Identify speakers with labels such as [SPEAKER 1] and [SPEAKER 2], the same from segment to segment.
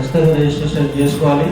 [SPEAKER 1] ఖచ్చితంగా రిజిస్ట్రేషన్ చేసుకోవాలి.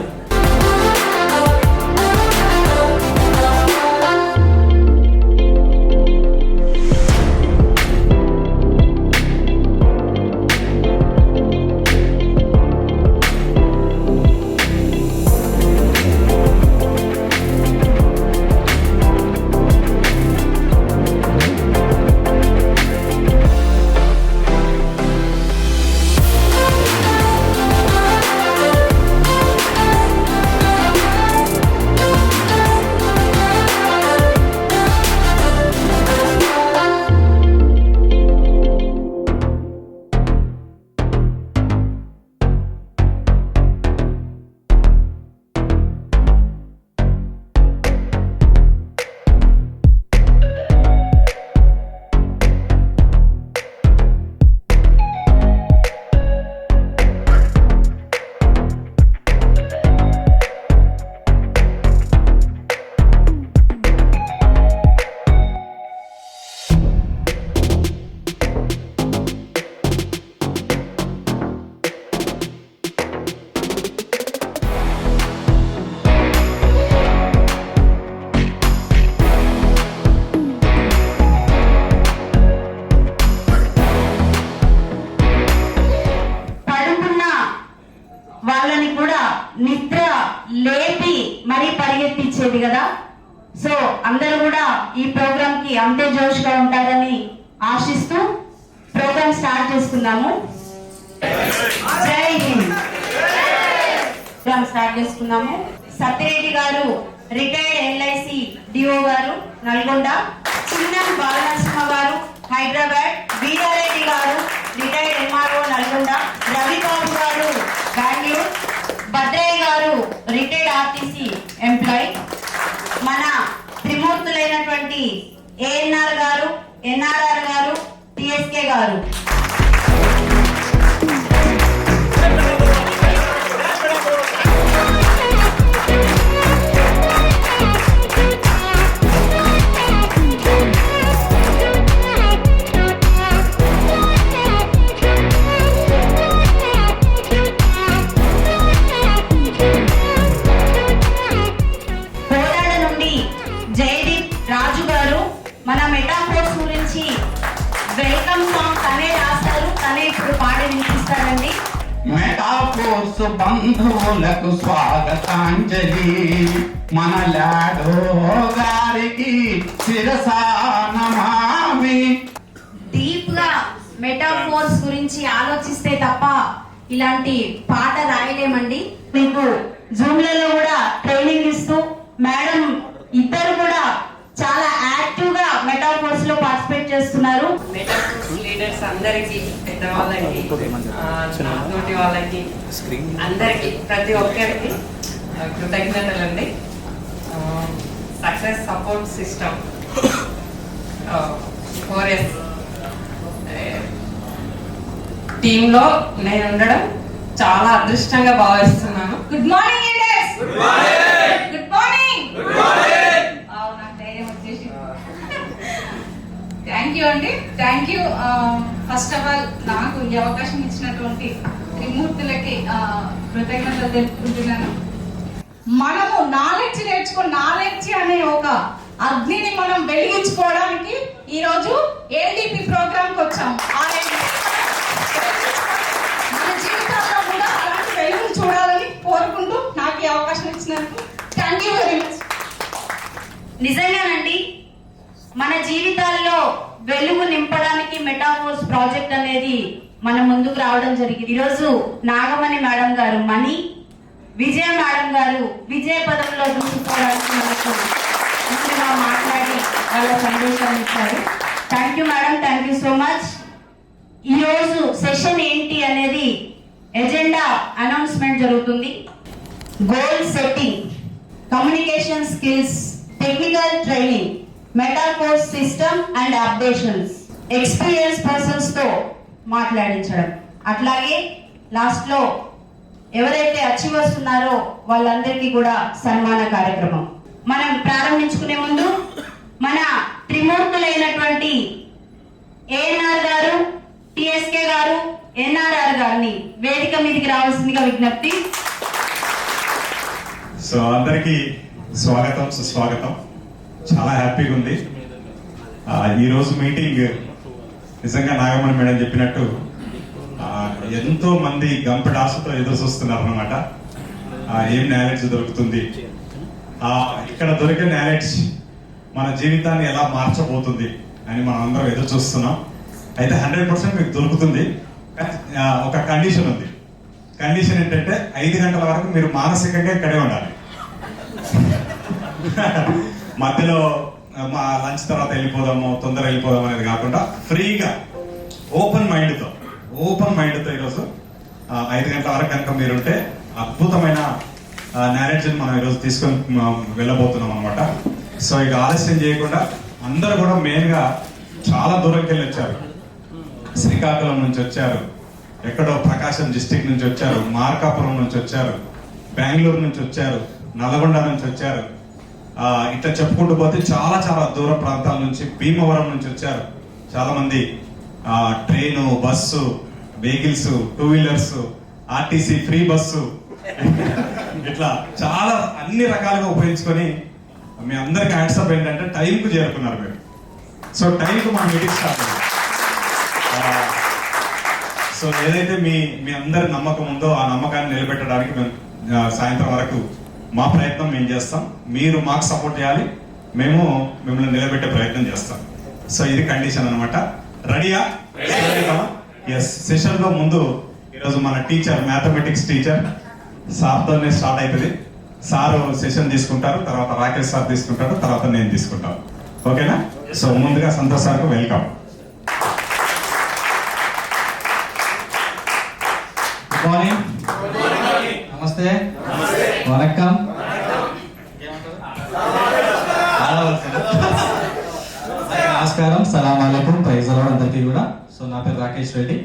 [SPEAKER 2] వాళ్ళని కూడా నిద్ర లేపి మరీ పరిగెత్తించేది కదా. సో అందరూ కూడా ఈ ప్రోగ్రామ్ కి అంతే జోష్గా ఉంటారని ఆశిస్తూ ప్రోగ్రామ్ స్టార్ట్ చేసుకున్నాము. జై హింద్. ప్రోగ్రామ్ స్టార్ట్ చేసుకున్నాము. సత్యరెడ్డి గారు రిటైర్డ్ ఎల్ఐసి డిఓ గారు నల్గొండ, చిన్నం బాలనరసింహ గారు హైదరాబాద్, వీరారెడ్డి గారు రిటైర్డ్ ఎంఆర్ఓ నల్గొండ, రవిబాబు గారు బెంగళూరు, భద్రయ్య గారు రిటైర్డ్ ఆర్టీసీ ఎంప్లాయీ, మన త్రిమూర్తులైనటువంటి ఏఎన్ఆర్ గారు, ఎన్ఆర్ఆర్ గారు, టిఎస్కే గారు. మన మెటాఫోర్స్ గురించి వెల్కమ్ సాంగ్ తనే రాస్తారు, తనే ఇప్పుడు పాడి వినిపిస్తారండి.
[SPEAKER 3] మెటాఫోర్స్ బంధువులకు స్వాగతాంజలి, మన లాడో గారికి శిరసానమామి.
[SPEAKER 2] డీప్ గా మెటాఫోర్స్ గురించి ఆలోచిస్తే తప్ప ఇలాంటి పాట రాయలేమండి. మీకు జూమ్లలో కూడా ట్రైనింగ్ ఇస్తూ మేడం ఇద్దరు కూడా చాలా యాక్టివ్ గా మెటాఫోర్స్ లో పార్టిసిపేట్ చేస్తున్నారు.
[SPEAKER 4] మెటాఫోర్స్ లీడర్స్ అందరికి, పెద్దవాళ్ళకి, తోటి వాళ్ళకి, అందరికి, ప్రతి ఒక్కరికి కృతజ్ఞతలండి. సక్సెస్ సపోర్ట్ సిస్టమ్ 4S టీంలో నేను ఉండడం చాలా అదృష్టంగా భావిస్తున్నాను. Good morning leaders. Good morning. Good morning. Good morning.
[SPEAKER 5] Thank you అండి. Thank you. First of all నాకు ఈ అవకాశం ఇచ్చినటువంటి త్రిమూర్తులకి కృతజ్ఞతలు తెలుపుకుంటున్నాను. మనము నాలెడ్జ్ నేర్చుకుని నాలెడ్జ్ అనే ఒక అగ్నిని మనం వెలిగించుకోవడానికి ఈరోజు ఏల్డిపి ప్రోగ్రామ్కి వచ్చాము. మన జీవితాల్లో కూడా అలాంటి వెలుగును చూడాలని కోరుకుంటూ నాకు ఈ అవకాశం ఇచ్చినందుకు థ్యాంక్ యూ వెరీ మచ్.
[SPEAKER 2] నిజంగానండి, మన జీవితాల్లో వెలుగు నింపడానికి మెటాఫోర్స్ ప్రాజెక్ట్ అనేది మన ముందుకు రావడం జరిగింది. ఈరోజు నాగమణి మేడం గారు మణి, విజయ మేడం గారు విజయ పదంలో దూసుకోవడానికి మనకు ముందుగా మాట్లాడి వాళ్ళ సందేశాన్ని ఇచ్చారు. Thank you madam, thank you so much. ఈరోజు సెషన్ ఏంటి అనేది ఎజెండా అనౌన్స్మెంట్ జరుగుతుంది. Goal setting, communication skills, technical training, metaphors system and updations, experience persons తో మాట్లాడించడం, అట్లాగే లాస్ట్ లో ఎవరైతే అచీవర్స్ ఉన్నారో వాళ్ళందరికీ కూడా సన్మాన కార్యక్రమం. మనం ప్రారంభించుకునే ముందు మన త్రిమూర్తులైనటువంటి ఏఎన్ఆర్ గారు, టిఎస్కే గారు, ఎన్ఆర్ఆర్ గారు గారిని వేదిక మీదకి రావాల్సిందిగా విజ్ఞప్తి.
[SPEAKER 6] సో అందరికీ స్వాగతం, సుస్వాగతం. చాలా హ్యాపీగా ఉంది. ఈరోజు మీటింగ్ నిజంగా నాగమణి మేడం చెప్పినట్టు ఎంతో మంది గంపెడు ఆశతో ఎదురు చూస్తున్నారు అనమాట. ఏం నాలెడ్జ్ దొరుకుతుంది, ఇక్కడ దొరికే నాలెడ్జ్ మన జీవితాన్ని ఎలా మార్చబోతుంది అని మనం అందరం ఎదురు చూస్తున్నాం. అయితే 100% మీకు దొరుకుతుంది. ఒక కండిషన్ ఉంది. కండిషన్ ఏంటంటే 5 గంటల వరకు మీరు మానసికంగా ఇక్కడే ఉండాలి. మధ్యలో మా లంచ్ తర్వాత వెళ్ళిపోదాము, తొందర వెళ్ళిపోదాం అనేది కాకుండా ఫ్రీగా ఓపెన్ మైండ్తో ఈరోజు 5 గంటల వరకు కనుక మీరుంటే అద్భుతమైన నాలెడ్జ్ని మనం ఈరోజు తీసుకొని వెళ్ళబోతున్నాం అనమాట. సో ఇక ఆలస్యం చేయకుండా అందరూ కూడా మెయిన్గా చాలా దూరంకి వెళ్ళి వచ్చారు. శ్రీకాకుళం నుంచి వచ్చారు, ఎక్కడో ప్రకాశం డిస్టిక్ నుంచి వచ్చారు, మార్కాపురం నుంచి వచ్చారు, బెంగళూరు నుంచి వచ్చారు, నల్గొండ నుంచి వచ్చారు. ఇట్లా చెప్పుకుంటూ పోతే చాలా చాలా దూర ప్రాంతాల నుంచి, భీమవరం నుంచి వచ్చారు చాలా మంది. Train, bus, vehicles, 2 wheelers, RTC free bus, ఇట్లా చాలా అన్ని రకాలుగా ఉపయోగించుకొని మీ అందరికి హ్యాట్సప్ ఏంటంటే టైంకు చేరుకున్నారు మీరు. సో టైంకు మా మీటింగ్ స్టార్ట్ అయింది. సో ఏదైతే మీ అందరి నమ్మకం ఉందో ఆ నమ్మకాన్ని నిలబెట్టడానికి మేము సాయంత్రం వరకు మా ప్రయత్నం మేము చేస్తాం. మీరు మాకు సపోర్ట్ చేయాలి, మేము మిమ్మల్ని నిలబెట్టే ప్రయత్నం చేస్తాం. సో ఇది కండిషన్ అనమాట. రెడీయా? ఎస్. సెషన్ లో ముందు ఈరోజు మన టీచర్, మ్యాథమెటిక్స్ టీచర్ సార్తోనే స్టార్ట్ అవుతుంది. సారు సెషన్ తీసుకుంటారు, తర్వాత రాకేష్ సార్ తీసుకుంటారు, తర్వాత నేను తీసుకుంటాను. ఓకేనా? సో ముందుగా సంతోష్ సార్కు వెల్కమ్.
[SPEAKER 1] గుడ్ మార్నింగ్, నమస్తే, వనక్కం. నమస్కారం, సలాం అలైకుం, ప్రైజ్ అలాడ్ అందరికీ కూడా. సో నా పేరు రాకేష్ రెడ్డి.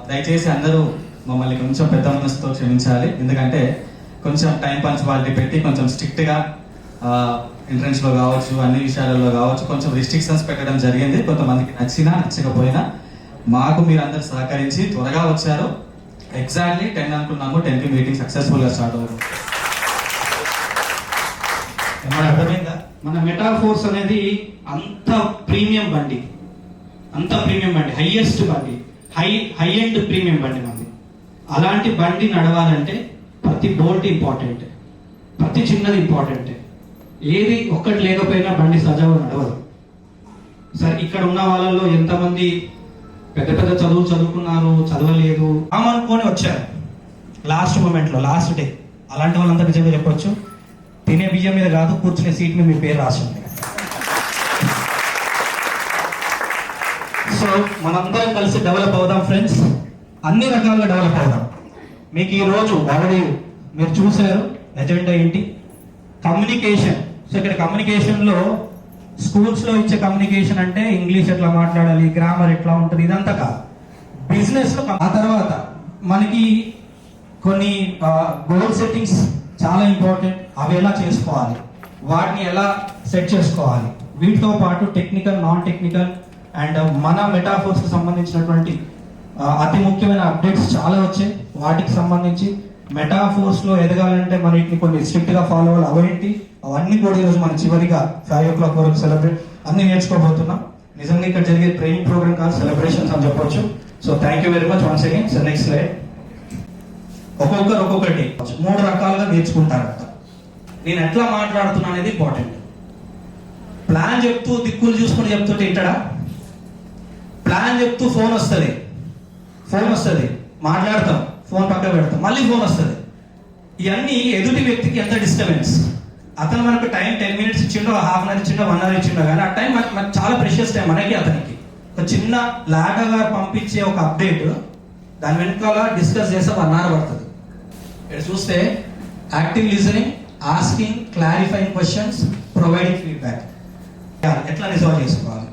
[SPEAKER 1] దయచేసి అందరూ మమ్మల్ని కొంచెం పెద్ద మనసుతో క్షమించాలి. ఎందుకంటే కొంచెం టైం పంచువాలిటీ పెట్టి కొంచెం స్ట్రిక్ట్గా ఎంట్రన్స్లో కావచ్చు, అన్ని విషయాలలో కావచ్చు, కొంచెం రిస్ట్రిక్షన్స్ పెట్టడం జరిగింది. కొంతమందికి నచ్చినా నచ్చకపోయినా మాకు మీరు అందరు సహకరించి త్వరగా వచ్చారు. ఎగ్జాక్ట్లీ 10 అనుకున్నాము, 10కి మీటింగ్ సక్సెస్ఫుల్గా స్టార్ట్ అవుతుంది. ఏమన్నా అర్థమైందా?
[SPEAKER 7] మన మెటాఫోర్స్ అనేది అంత ప్రీమియం బండి, హైయెస్ట్ బండి, హై ఎండ్ ప్రీమియం బండి మనది. అలాంటి బండి నడవాలంటే ప్రతి బోల్ట్ ఇంపార్టెంట్, ప్రతి చిన్నది ఇంపార్టెంట్. ఏది ఒక్కటి లేకపోయినా బండి సజావుగా నడవదు. సరే, ఇక్కడ ఉన్న వాళ్ళలో ఎంతమంది పెద్ద పెద్ద చదువులు చదువుకున్నారు, చదవలేదు, అనుకొని వచ్చారు లాస్ట్ మూమెంట్లో, లాస్ట్ డే. అలాంటి వాళ్ళంతా నిజంగా చెప్పొచ్చు, తినే బియ్యం మీద కాదు, కూర్చునే సీట్ మీద మీ పేరు రాసింది. సో మనందరం కలిసి డెవలప్ అవుదాం ఫ్రెండ్స్, అన్ని రకాలుగా డెవలప్ అవుదాం. మీకు ఈ రోజు ఆల్రెడీ మీరు చూశారు ఎజెండా ఏంటి, కమ్యూనికేషన్. సో ఇక్కడ కమ్యూనికేషన్లో స్కూల్స్లో ఇచ్చే కమ్యూనికేషన్ అంటే ఇంగ్లీష్ ఎట్లా మాట్లాడాలి, గ్రామర్ ఎట్లా ఉంటుంది, ఇదంతా కాదు. బిజినెస్లో ఆ తర్వాత మనకి కొన్ని గోల్ సెట్టింగ్స్ చాలా ఇంపార్టెంట్. అవి ఎలా చేసుకోవాలి, వాటిని ఎలా సెట్ చేసుకోవాలి, వీటితో పాటు టెక్నికల్, నాన్ టెక్నికల్ అండ్ మన మెటాఫోర్స్కి సంబంధించినటువంటి అతి ముఖ్యమైన అప్డేట్స్ చాలా వచ్చాయి. వాటికి సంబంధించి మెటాఫోర్స్లో ఎదగాలంటే మనకి కొన్ని స్ట్రిక్ట్గా ఫాలో అవ్వాలి. అవేంటి అవన్నీ కూడా ఈరోజు మనం చివరిగా 5 o'clock వరకు సెలబ్రేట్ అన్ని నేర్చుకోబోతున్నాం. నిజంగా ఇక్కడ జరిగే ట్రైనింగ్ ప్రోగ్రామ్ కాదు, సెలబ్రేషన్స్ అని చెప్పొచ్చు. So thank you very much once again. So next slide. ఒక్కొక్కటి 3 రకాలుగా నేర్చుకుంటారంట. నేను ఎట్లా మాట్లాడుతున్నా అనేది ఇంపార్టెంట్. ప్లాన్ చెప్తూ దిక్కులు చూసుకుని చెప్తుంటే ఇంటడా? ప్లాన్ చెప్తూ ఫోన్ వస్తుంది, మాట్లాడతాం, ఫోన్ పక్కన పెడతాం, మళ్ళీ ఫోన్ వస్తుంది. ఇవన్నీ ఎదుటి వ్యక్తికి ఎంత డిస్టర్బెన్స్. అతను మనకు టైం 10 minutes ఇచ్చిండో, హాఫ్ అన్ అవర్ ఇచ్చిండో, 1 hour ఇచ్చిండో, కానీ ఆ టైం మనకు చాలా ప్రెషియస్ టైం మనకి అతనికి. ఒక చిన్న లాగా పంపించే ఒక అప్డేట్, దాని వెనకాల డిస్కస్ చేస్తే 1 hour పడుతుంది. ఇక్కడ చూస్తే active listening, asking, clarifying questions, providing feedback. ఎట్లా రిజాల్వ్ చేసుకోవాలి?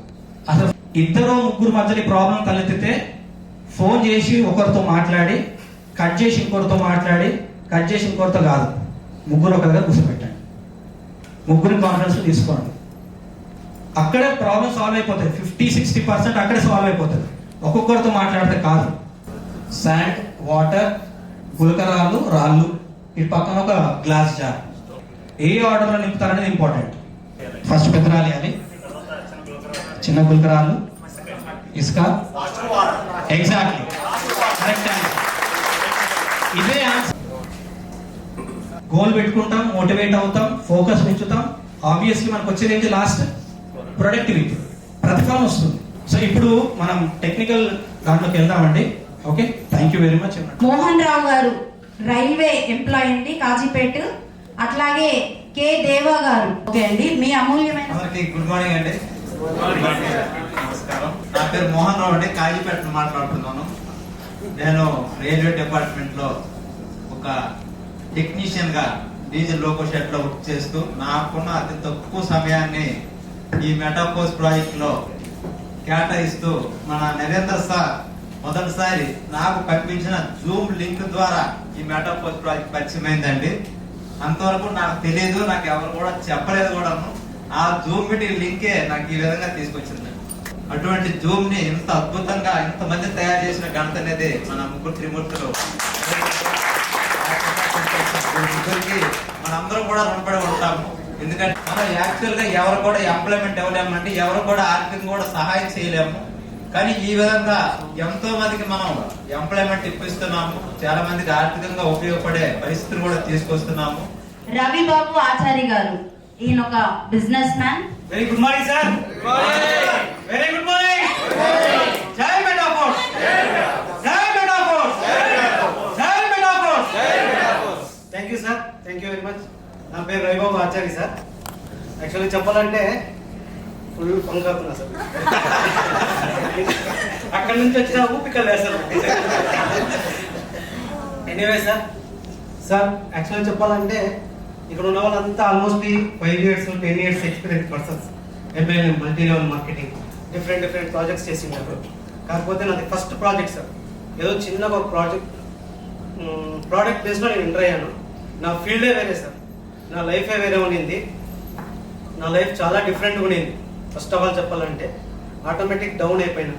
[SPEAKER 7] అసలు 2-3 మధ్యలో ప్రాబ్లం తలెత్తితే ఫోన్ చేసి ఒకరితో మాట్లాడి, కట్ చేసి ఇంకొకరితో మాట్లాడి, కట్ చేసి ఇంకొకరితో కాదు, 3 ఒక దగ్గర కూర్చోబెట్టండి, 3 కాన్ఫరెన్స్ తీసుకోండి. అక్కడే ప్రాబ్లం సాల్వ్ అయిపోతుంది. 50-60% అక్కడే సాల్వ్ అయిపోతుంది. ఒక్కొక్కరితో మాట్లాడితే కాదు. శాండ్, వాటర్, గులకరాళ్ళు, రాళ్ళు, ఇటు పక్కన ఒక గ్లాస్ జార్. ఏ ఆర్డర్లో నింపుతారనేది ఇంపార్టెంట్. ఫస్ట్ పెద్దరాలు వేయాలి, చిన్న గులకరాళ్ళు, ఇసుక. Exactly correct answer. ఇదే ఆన్సర్. గోల్ పెట్టుకుంటాం, మోటివేట్ అవుతాం, ఫోకస్ పెంచుతాం. ఆబ్వియస్లీ మనకు వచ్చేది ఏంటి? లాస్ట్ ప్రొడక్టివిటీ, ప్రతిఫలం వస్తుంది. సో ఇప్పుడు మనం టెక్నికల్ దాంట్లోకి వెళ్దామండి. Okay, thank you very much.
[SPEAKER 2] Mohan Rao garu railway employee అండి, కాజీపేట. అట్లాగే కె దేవా గారు. ఓకే అండి, మీ అమూల్యమైన
[SPEAKER 8] అందరికి గుడ్ మార్నింగ్ అండి. నమస్కారం. నా పేరు మోహన్ రావు అండి, కాజీపేట మాట్లాడుతున్నాను. నేను రైల్వే డిపార్ట్మెంట్ లో ఒక టెక్నీషియన్ గా డీజిల్ లోకో షెడ్ లో వర్క్ చేస్తూ నాకున్న అతి తక్కువ సమయాన్ని ఈ మెటాపోస్ ప్రాజెక్ట్ లో కేటాయిస్తూ మన నరేంద్ర సార్ మొదటిసారి నాకు పంపించిన జూమ్ లింక్ ద్వారా ఈ మెటాపోస్ ప్రాజెక్ట్ పరిచయం అయిందండి. అంతవరకు నాకు తెలియదు, నాకు ఎవరు కూడా చెప్పలేదు కూడాను. ఆ జూమ్ మీటింగ్ లింకే నాకు ఈ విధంగా తీసుకొచ్చింది. అటువంటి జూమ్ ని ఇంత అద్భుతంగా ఇంతమంది తయారు చేసిన ఘనత అనేది మన ముగ్గురు త్రిమూర్తులు ముగ్గురికి మనందరం కూడా రుణపడి ఉంటాము. ఎందుకంటే మనం యాక్చువల్ గా ఎవరు కూడా ఎంప్లాయ్మెంట్ ఇవ్వలేమంటే ఎవరు కూడా ఆర్థికంగా కూడా సహాయం చేయలేము. కానీ ఈ విధంగా ఎంతో మందికి మనం ఎంప్లాయ్మెంట్ ఇప్పిస్తున్నాము, చాలా మందికి ఆర్థికంగా ఉపయోగపడే పరిస్థితులు కూడా తీసుకొస్తున్నాము.
[SPEAKER 2] రవి బాబు ఆచారి గారు, ఈయన ఒక business man.
[SPEAKER 7] Very good morning sir. Very good morning. జై మెటాఫోర్స్, జై మెటాఫోర్స్, జై metaphors. Thank you sir, thank you very much. నా పేరు రవిబాబు ఆచారి సార్. యాక్చువల్లీ చెప్పాలంటే ఫుల్ ఫంక్ అవుతున్నా సార్. అక్కడి నుంచి వచ్చిన ఊపికలు వేస్తారు. ఎనీవే సార్, యాక్చువల్లీ చెప్పాలంటే ఇక్కడ ఉన్న వాళ్ళంతా almost 5 years 10 years experience persons. MPL multi level marketing different projects చేసి ఉన్నారు. కాకపోతే నాది ఫస్ట్ ప్రాజెక్ట్ సార్. ఏదో చిన్నగా ఒక ప్రోడక్ట్ బేస్లో నేను ఎంటర్ అయ్యాను. నా ఫీల్డే వేరే సార్, నా లైఫే వేరే ఉండింది. నా లైఫ్ చాలా డిఫరెంట్గా ఉండింది. ఫస్ట్ ఆఫ్ ఆల్ చెప్పాలంటే ఆటోమేటిక్ డౌన్ అయిపోయినా.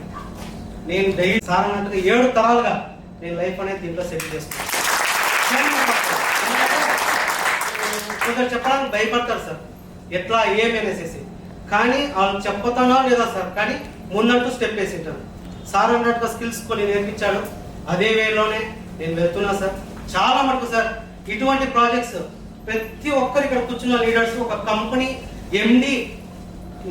[SPEAKER 7] నేను డైలీ సార్ అన్నట్టుగా 7 తరాలుగా నేను లైఫ్ అనేది దీంట్లో సెటిల్ చేస్తున్నాను. కొందరు చెప్పడానికి భయపడతారు సార్, ఎట్లా ఏమి అనేసి. కానీ వాళ్ళు చెప్పతానో లేదా సార్, కానీ ముందంటూ స్టెప్ వేసి ఉంటాను. సార్ అన్నట్టుగా స్కిల్స్ కొన్ని నేర్పించాడు, అదే వేలోనే నేను వెళ్తున్నా సార్. చాలా మటుకు సార్ ఇటువంటి ప్రాజెక్ట్స్ ప్రతి ఒక్కరు ఇక్కడ కూర్చున్న లీడర్స్ ఒక కంపెనీ ఎండి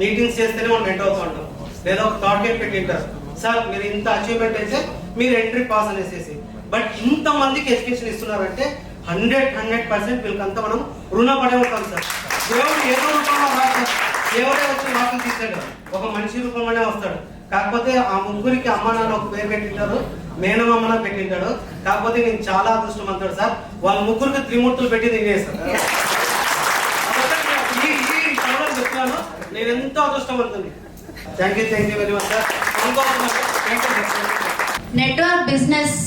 [SPEAKER 7] మీటింగ్స్ చేస్తేనే మనం ఎంటర్ అవుతూ ఉంటాం, లేదా ఒక టార్గెట్ పెట్టింటారు. సార్ మీరు ఇంత అచీవ్మెంట్ అయితే మీరు ఎంట్రీ పాస్ అనేసి. బట్ ఇంత మందికి ఎడ్యుకేషన్ ఇస్తున్నారంటే 100% వీళ్ళకంతా మనం రుణపడే ఉంటాం సార్. దేవుడు ఏదో రూపంలో రాస్తాడు, దేవుడే వచ్చి వాటిని తీసాడు, ఒక మనిషి రూపంలోనే వస్తాడు. కాకపోతే ఆ ముగ్గురికి అమ్మ నాన్న ఒక పేరు పెట్టింటారు, మేనమామన పెట్టింటాడు. కాకపోతే నేను చాలా అదృష్టవంతుడు సార్, వాళ్ళ ముగ్గురికి త్రిమూర్తులు పెట్టింది నేనే సార్. చెప్తాను, నేను ఎంతో అదృష్టవంతుని. Thank you very much sir.
[SPEAKER 2] Network business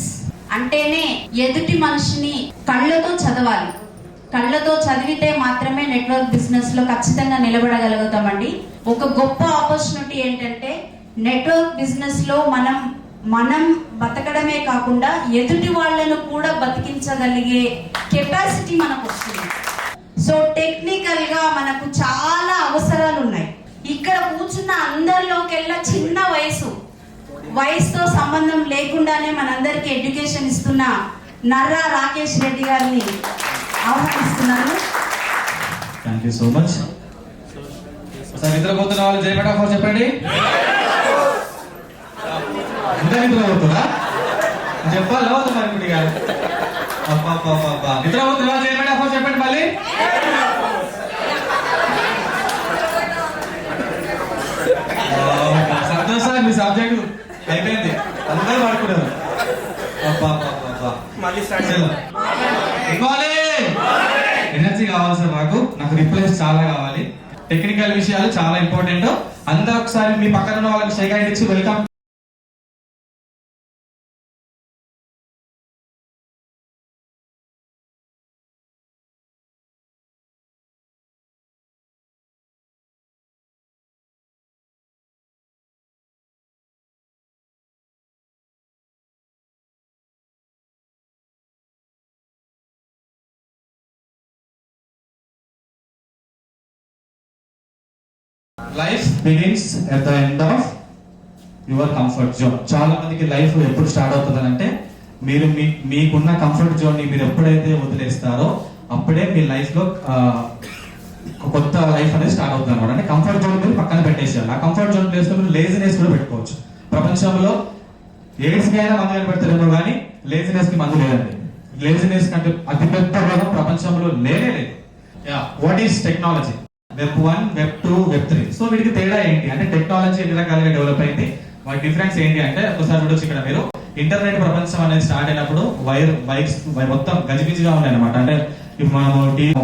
[SPEAKER 2] అంటేనే ఎదుటి మనిషిని కళ్ళతో చదవాలి. కళ్ళతో చదివితే మాత్రమే నెట్వర్క్ బిజినెస్ లో ఖచ్చితంగా నిలబడగలుగుతామండి. ఒక గొప్ప ఆపర్చునిటీ ఏంటంటే నెట్వర్క్ బిజినెస్ లో మనం బతకడమే కాకుండా ఎదుటి వాళ్ళను కూడా బతికించగలిగే కెపాసిటీ మనకు వస్తుంది. సో టెక్నికల్ గా మనకు చాలా అవసరాలు ఉన్నాయి. ఇక్కడ కూర్చున్న అందరిలోకెల్లా చిన్న వయసుతో సంబంధం లేకుండానే మనందరికి ఎడ్యుకేషన్ ఇస్తున్న నర్రా రాకేష్ రెడ్డి గారిని ఆహ్వానిస్తున్నాను.
[SPEAKER 1] Thank you so much sir. నిద్రపోతున్న వాళ్ళు జై మెటాఫోర్స్ చెప్పండి. ఇంకా నిద్రపోతుందా చెప్పాలి వాళ్ళు మరి గుడిగా. నిద్రపోతున్న వాళ్ళు జై మెటాఫోర్స్ చెప్పండి మళ్ళీ. సంతోష్ సార్, మీ సబ్జెక్ట్ అయిపోయింది, అందరూ పడుకున్నారు. ఎనర్జీ కావాలి సార్, నాకు రిప్లైస్ చాలా కావాలి. టెక్నికల్ విషయాలు చాలా ఇంపార్టెంట్. అందరూ ఒకసారి మీ పక్కన ఉన్న వాళ్ళకి షేక్ హ్యాండ్ ఇచ్చి welcome. Life begins at the end of your comfort zone. చాలా మందికి లైఫ్ ఎప్పుడు స్టార్ట్ అవుతుంది అంటే మీరు మీకున్న కంఫర్ట్ జోన్ ని మీరు ఎప్పుడైతే వదిలేస్తారో అప్పుడే మీ లైఫ్ లో కొత్త లైఫ్ అనేది స్టార్ట్ అవుతుంది అనమాట. అంటే కంఫర్ట్ జోన్ మీరు పక్కన పెట్టేసేయాలి. ఆ కంఫర్ట్ జోన్ ప్లేస్ లో మీరు లేజినెస్ కూడా పెట్టుకోవచ్చు. ప్రపంచంలో ఎయిడ్స్ కి అయినా మందు కనిపెడతారేమో కానీ లేజినెస్ కి మందు లేదండి. లేజినెస్ కంటే అతిపెద్ద రోగం ప్రపంచంలో లేనే లేదు. What is technology? Web 1, web 2, web 3. So వీటికి తేడా ఏంటి అంటే టెక్నాలజీ ఎన్ని రకాలుగా డెవలప్ అయింది, వాటి డిఫరెన్స్ ఏంటి అంటే ఒకసారి చూడొచ్చు. ఇక్కడ మీరు ఇంటర్నెట్ ప్రపంచం అనేది స్టార్ట్ అయినప్పుడు వైర్స్ మొత్తం గజిబిజిగా ఉన్నాయి అనమాట. అంటే ఇప్పుడు మనం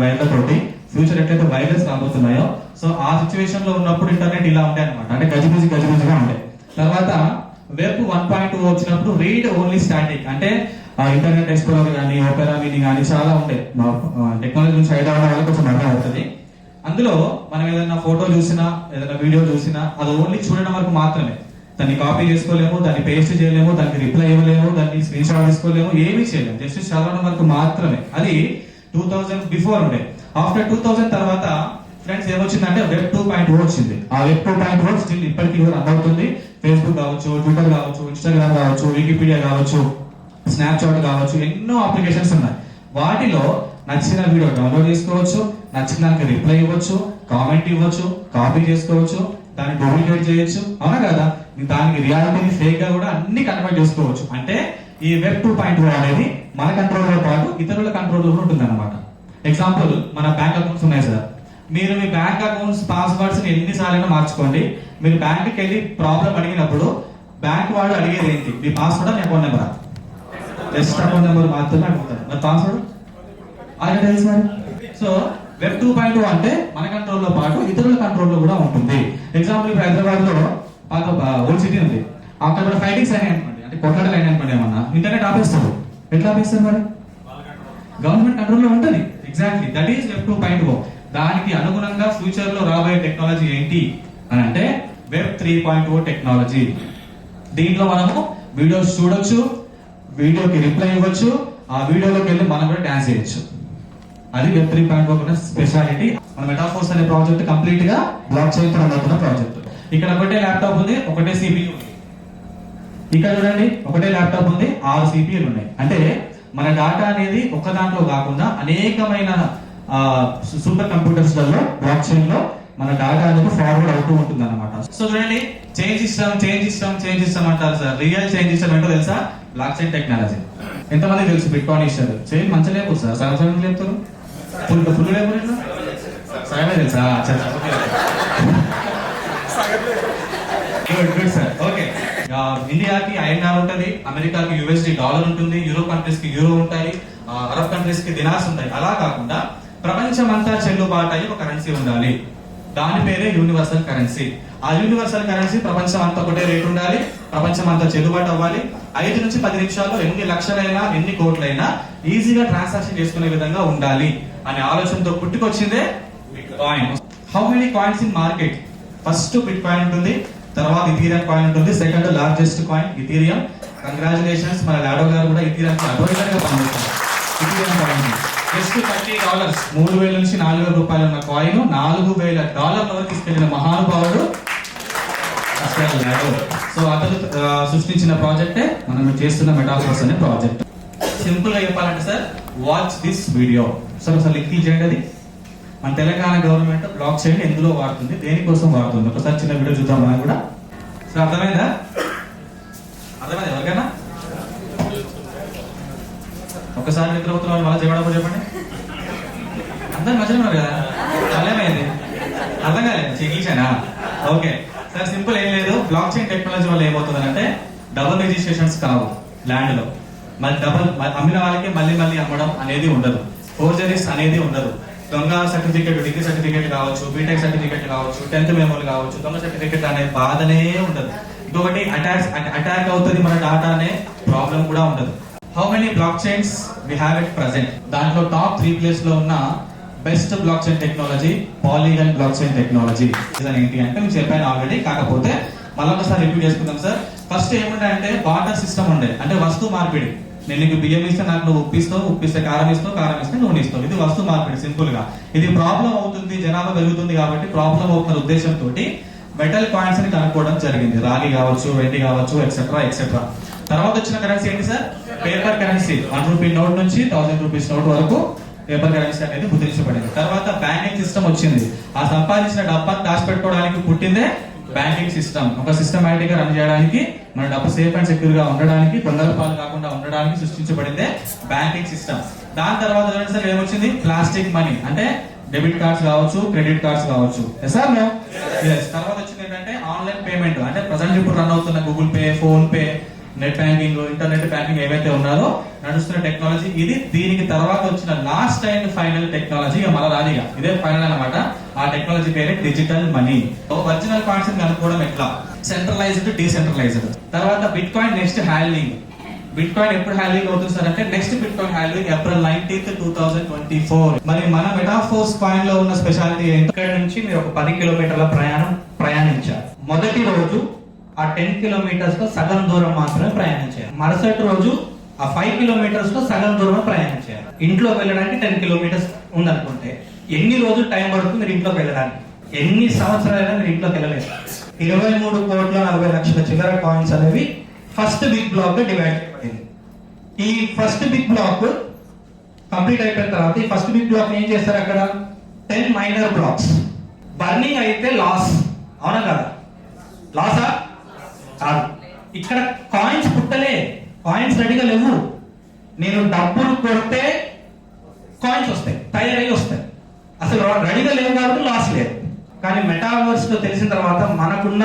[SPEAKER 1] వైర్ల తోటి ఫ్యూచర్ ఎట్లయితే వైర్లెస్ రాబోతున్నాయో సో ఆ సిచ్యువేషన్ లో ఉన్నప్పుడు ఇంటర్నెట్ ఇలా ఉంటాయి అనమాట. అంటే గజిబిజిగా ఉంటాయి. తర్వాత వెబ్ 1.2 వచ్చినప్పుడు రీడ్ ఓన్లీ స్టాటిక్, అంటే ఇంటర్నెట్ ఎక్స్ప్లోరర్ కానీ ఓపెరా మినీ కానీ చాలా ఉంటాయి. టెక్నాలజీ నుంచి ఐడియా ఉన్న వాళ్ళకి కొంచెం అర్థం అవుతుంది. అందులో మనం ఏదైనా ఫోటో చూసినా ఏదైనా వీడియో చూసినా అది ఓన్లీ చూడడం వరకు మాత్రమే. దాన్ని కాపీ చేసుకోలేము, దాన్ని పేస్ట్ చేయలేము, దానికి రిప్లై ఇవ్వలేము, దాన్ని స్క్రీన్ షాట్ తీసుకోలేము, ఏమీ చేయలేము. జస్ట్ చదవడం వరకు మాత్రమే. అది 2000 బిఫోర్ ఉండే. ఆఫ్టర్ 2000 తర్వాత ఫ్రెండ్స్ ఏమొచ్చిందంటే వెబ్ 2.0 వచ్చింది. ఆ వెబ్ 2.0 స్టిల్ ఇప్పటికీ కూడా రన్ అవుతుంది. ఫేస్బుక్ కావచ్చు, ట్విట్టర్ కావచ్చు, ఇన్స్టాగ్రామ్ కావచ్చు, వికీపీడియా కావచ్చు, స్నాప్చాట్ కావచ్చు, ఎన్నో అప్లికేషన్స్ ఉన్నాయి. వాటిలో నచ్చిన వీడియో డౌన్లోడ్ చేసుకోవచ్చు, నచ్చిన దానికి రిప్లై ఇవ్వచ్చు, కామెంట్ ఇవ్వచ్చు, కాపీ చేసుకోవచ్చు, దాన్ని డూప్లికేట్ చేయొచ్చు, అవునా కదా? దానికి రియాలిటీని ఫేక్ గా కూడా అన్ని కన్వర్ట్ చేసుకోవచ్చు. అంటే ఈ వెబ్ 2.0 అనేది మన కంట్రోల్ లో పాటు ఇతరుల కంట్రోల్ లో ఉంటుంది అనమాట. ఎగ్జాంపుల్, మన బ్యాంక్ అకౌంట్స్ ఉన్నాయి సార్. మీరు మీ బ్యాంక్ అకౌంట్స్ పాస్వర్డ్స్ ఎన్నిసార్లు మార్చుకోండి. మీరు బ్యాంక్కి వెళ్ళి ప్రాబ్లం అడిగినప్పుడు బ్యాంక్ వాళ్ళు అడిగేది ఏంటి? మీ పాస్వర్డ్, మీ account number. Just account number మాత్రమే అడుగుతారు. మరి పాస్వర్డ్ అలాగే తెలుసు మరి. సో వెబ్ 2.0 అంటే మన కంట్రోల్లో పాటు ఇతరుల కంట్రోల్లో కూడా ఉంటుంది. ఎగ్జాంపుల్, ఇప్పుడు హైదరాబాద్ లో పాత ఓల్డ్ సిటీ ఉంది. అక్కడ ఫైటింగ్స్ అయినాయి అనుకోండి, అంటే కొట్లాటలు అయినాయి అనుకోండి, ఏమన్నా ఇంటర్నెట్ ఆపేస్తారు. ఎట్లా ఆపేస్తారు మరి? గవర్నమెంట్ కంట్రోల్లో ఉంటుంది. Exactly that is web 2.0. దానికి అనుగుణంగా ఫ్యూచర్ లో రాబోయే టెక్నాలజీ ఏంటి అని అంటే వెబ్ 3.0 టెక్నాలజీ. దీంట్లో మనము వీడియోస్ చూడొచ్చు, వీడియోకి రిప్లై ఇవ్వచ్చు, ఆ వీడియోలోకి వెళ్ళి మనం కూడా డాన్స్ చేయొచ్చు. అది వెబ్ 3.0 స్పెషాలిటీ. మన మెటాఫోర్స్ అనే ప్రాజెక్ట్ కంప్లీట్ గా బ్లాక్ చైన్ తో అవుతున్న ప్రాజెక్ట్. ఇక్కడ ఒకటే ల్యాప్టాప్ ఉంది, ఒకటే సిపియు ఉంది. ఇక్కడ చూడండి, ఒకటే ల్యాప్టాప్ ఉంది, 6 సిపియూలు ఉన్నాయి. అంటే మన డాటా అనేది ఒక దాంట్లో కాకుండా అనేకమైన సూపర్ కంప్యూటర్స్ లలో బ్లాక్ చైన్ లో మన డాటా అనేది ఫార్వర్డ్ అవుతూ ఉంటుంది అనమాట. సో చూడండి, చేంజ్ ఇస్తాం అంటారు సార్. రియల్ చేంజ్ ఇస్తాం ఏంటో తెలుసా? Block chain technology. ఎంతమంది తెలుసు? బిట్ కాయిన్ ఇస్తారు. చైన్ మంచిగా లేకపోతే సార్, సగం లేపుతారు, ఫుల్ లేకపోతే సగమే తెలుసా? Good sir. ఓకే, ఇండియాకి INR ఉంటుంది, అమెరికాకి USD డాలర్ ఉంటుంది, యూరోప్ కంట్రీస్ కి యూరో ఉంటాయి, అరబ్ కంట్రీస్ కి దినార్స్ ఉంటాయి. అలా కాకుండా ప్రపంచమంతా చెల్లుబాటు అయ్యి ఒక కరెన్సీ ఉండాలి. దాని పేరే యూనివర్సల్ కరెన్సీ. ఆ యూనివర్సల్ కరెన్సీ ప్రపంచం అంతా ఒకటే రేట్ ఉండాలి, ప్రపంచం అంతా చెల్లుబాటు అవ్వాలి. 5 నుంచి 10 నిమిషాల్లో ఎన్ని లక్షలైనా ఎన్ని కోట్లైనా ఈజీగా ట్రాన్సాక్షన్ చేసుకునే విధంగా ఉండాలి అనే ఆలోచనతో పుట్టుకొచ్చిందే bitcoin. How many coins in market? First bitcoin ఉంటుంది, తర్వాత ఇథీరియం కాయిన్ ఉంటుంది, second largest coin Ethereum. Congratulations, మన లాడో గారు కూడా ఇథీరియం కి అడ్వైజర్ గా పనిచేస్తారు. ఇథీరియం కాయిన్ జస్ట్ $30, 3,000 నుంచి 4,000 రూపాయలు ఉన్న కాయిన్ $4,000 వరకు తీసుకెళ్లిన మహానుభావుడు లాడో. సో అతను సృష్టించిన ప్రాజెక్టే మనం చేస్తున్న మెటాఫోర్స్ అనే ప్రాజెక్ట్. సింపుల్ గా చెప్పాలంటే sir, watch this video. Sir ఒకసారి లింక్ చేయండి. అది మన తెలంగాణ గవర్నమెంట్ బ్లాక్ చైన్ ఎందులో వాడుతుంది, దేనికోసం వాడుతుంది, ఒకసారి చిన్న వీడియో చూద్దాం మనం కూడా. సో అర్థమైందా? ఎవరికైనా ఒకసారి నిద్రపోతున్న వాళ్ళు మళ్ళీ చెప్పడం చెప్పండి. అందరు మధ్యలో ఉన్నారు కదా, ఏమైంది అర్థం కాలేదు? చెయ్యిచానా? ఓకే సార్, సింపుల్ ఏం లేదు. బ్లాక్ చైన్ టెక్నాలజీ వల్ల ఏమవుతుంది అంటే డబుల్ రిజిస్ట్రేషన్స్ కావు ల్యాండ్ లో. మళ్ళీ అమ్మిన వాళ్ళకి మళ్ళీ అమ్మడం అనేది ఉండదు, ఫోర్జరీస్ అనేది ఉండదు. దొంగ సర్టిఫికేట్, డిగ్రీ సర్టిఫికేట్ కావచ్చు, బీటెక్ సర్టిఫికేట్ కావచ్చు, 10th మెమోలు కావచ్చు, దొంగ సర్టిఫికేట్ అనే బాధనే ఉండదు. ఇంకొకటి అటాక్ అవుతుంది మన డాటా అనే ప్రాబ్లం కూడా ఉండదు. How many blockchains we have at present? దాంట్లో టాప్ 3 ప్లేస్ లో ఉన్న best blockchain technology Polygon blockchain technology. ఏంటి అంటే నేను చెప్పాను ఆల్రెడీ, కాకపోతే మళ్ళీ ఒకసారి రిపీట్ చేసుకుందాం సార్. ఫస్ట్ ఏముండే అంటే బార్టర్ సిస్టమ్ ఉండే, అంటే వస్తువు మార్పిడి. నేను నీకు బియ్యం ఇస్తే నాకు నువ్వు ఉప్పిస్తావు, ఉప్పిస్తే కారం ఇస్తావు, కారం ఇస్తే నూనె ఇస్తావు. ఇది వస్తు మార్పిడి సింపుల్ గా. ఇది ప్రాబ్లం అవుతుంది, జనాభా పెరుగుతుంది కాబట్టి ప్రాబ్లం అవుతున్న ఉద్దేశంతో మెటల్ కాయిన్స్ ని కనుక్కోవడం జరిగింది. రాగి కావచ్చు, వెండి కావచ్చు, ఎక్సెట్రా ఎక్సెట్రా. తర్వాత వచ్చిన కరెన్సీ ఏంటి sir? Paper currency. 1 rupee note నుంచి 1000 రూపీస్ నోట్ వరకు పేపర్ కరెన్సీ అనేది ముద్రించబడింది. తర్వాత బ్యాంకింగ్ సిస్టమ్ వచ్చింది. ఆ సంపాదించిన డబ్బాను దాచిపెట్టుకోవడానికి పుట్టిందే బ్యాంకింగ్ సిస్టమ్. ఒక సిస్టమేటిక్ గా రన్ చేయడానికి, మన డబ్బు సేఫ్ అండ్ సెక్యూర్ గా ఉండడానికి, దొంగల పాలు కాకుండా ఉండడానికి సృష్టించబడిందే బ్యాంకింగ్ సిస్టమ్. దాని తర్వాత చూడండి సార్ ఏమొచ్చింది? Plastic money. అంటే డెబిట్ కార్డ్స్ కావచ్చు, క్రెడిట్ కార్డ్స్ కావచ్చు. సార్ తర్వాత వచ్చింది ఏంటంటే ఆన్లైన్ పేమెంట్. అంటే ప్రజెంట్ ఇప్పుడు రన్ అవుతున్న Google pay, phone pay, net banking, internet banking ఏవైతే ఉన్నారో నడుస్తున్న టెక్నాలజీ ఇది. దీనికి తర్వాత వచ్చిన లాస్ట్ అండ్ ఫైనల్ టెక్నాలజీ మన రాజుగా ఇదే ఫైనల్ అన్నమాట. ఆ టెక్నాలజీ పేరే డిజిటల్ మనీ. ఒరిజినల్ కాయిన్స్ కనుక్కోవడం ఎట్లా? Centralised, decentralised. తర్వాత bitcoin next handling. Bitcoin ఎప్పుడు హ్యాండ్లింగ్ అవుతుంది సార్ అంటే next bitcoin handling April 19th, 2024. మరి మన మెటాఫోర్స్ కాయిన్ లో ఉన్న స్పెషాలిటీ ఏంటి?
[SPEAKER 7] ఇక్కడ నుంచి మీరు ఒక 10 కిలోమీటర్ల ప్రయాణించారు. మొదటి రోజు ఆ 10 కిలోమీటర్స్ లో సగం దూరం మాత్రమే ప్రయాణించారు. మరుసటి రోజు ఆ 5 కిలోమీటర్స్ లో సగం దూరం ప్రయాణించారు. ఇంట్లో వెళ్ళడానికి 10 కిలోమీటర్స్ ఉందనుకుంటే ఎన్ని రోజులు టైం పడుతుంది మీరు ఇంట్లోకి వెళ్ళడానికి? ఎన్ని సంవత్సరాలైనా మీరు ఇంట్లోకి వెళ్ళలేదు. 23,40,00,000 చిల్లర కాయిన్స్ అనేవి ఫస్ట్ బిగ్ బ్లాక్ గా డివైడ్ చేయబడింది. ఈ ఫస్ట్ బిగ్ బ్లాక్ కంప్లీట్ అయిపోయిన తర్వాత ఈ ఫస్ట్ బిగ్ బ్లాక్ ఏం చేస్తారు? అక్కడ 10 మైనర్ బ్లాక్స్. బర్నింగ్ అయితే లాస్, అవునా కదా? లాసా కాదు. ఇక్కడ కాయిన్స్ పుట్టలే, కాయిన్స్ రెడీగా లేవు. నేను డబ్బులు కొడితే కాయిన్స్ వస్తాయి, తయారై వస్తాయి. అసలు రెడీగా లేవు కాబట్టి లాస్ లేదు. కానీ మెటావర్స్ లో తెలిసిన తర్వాత మనకున్న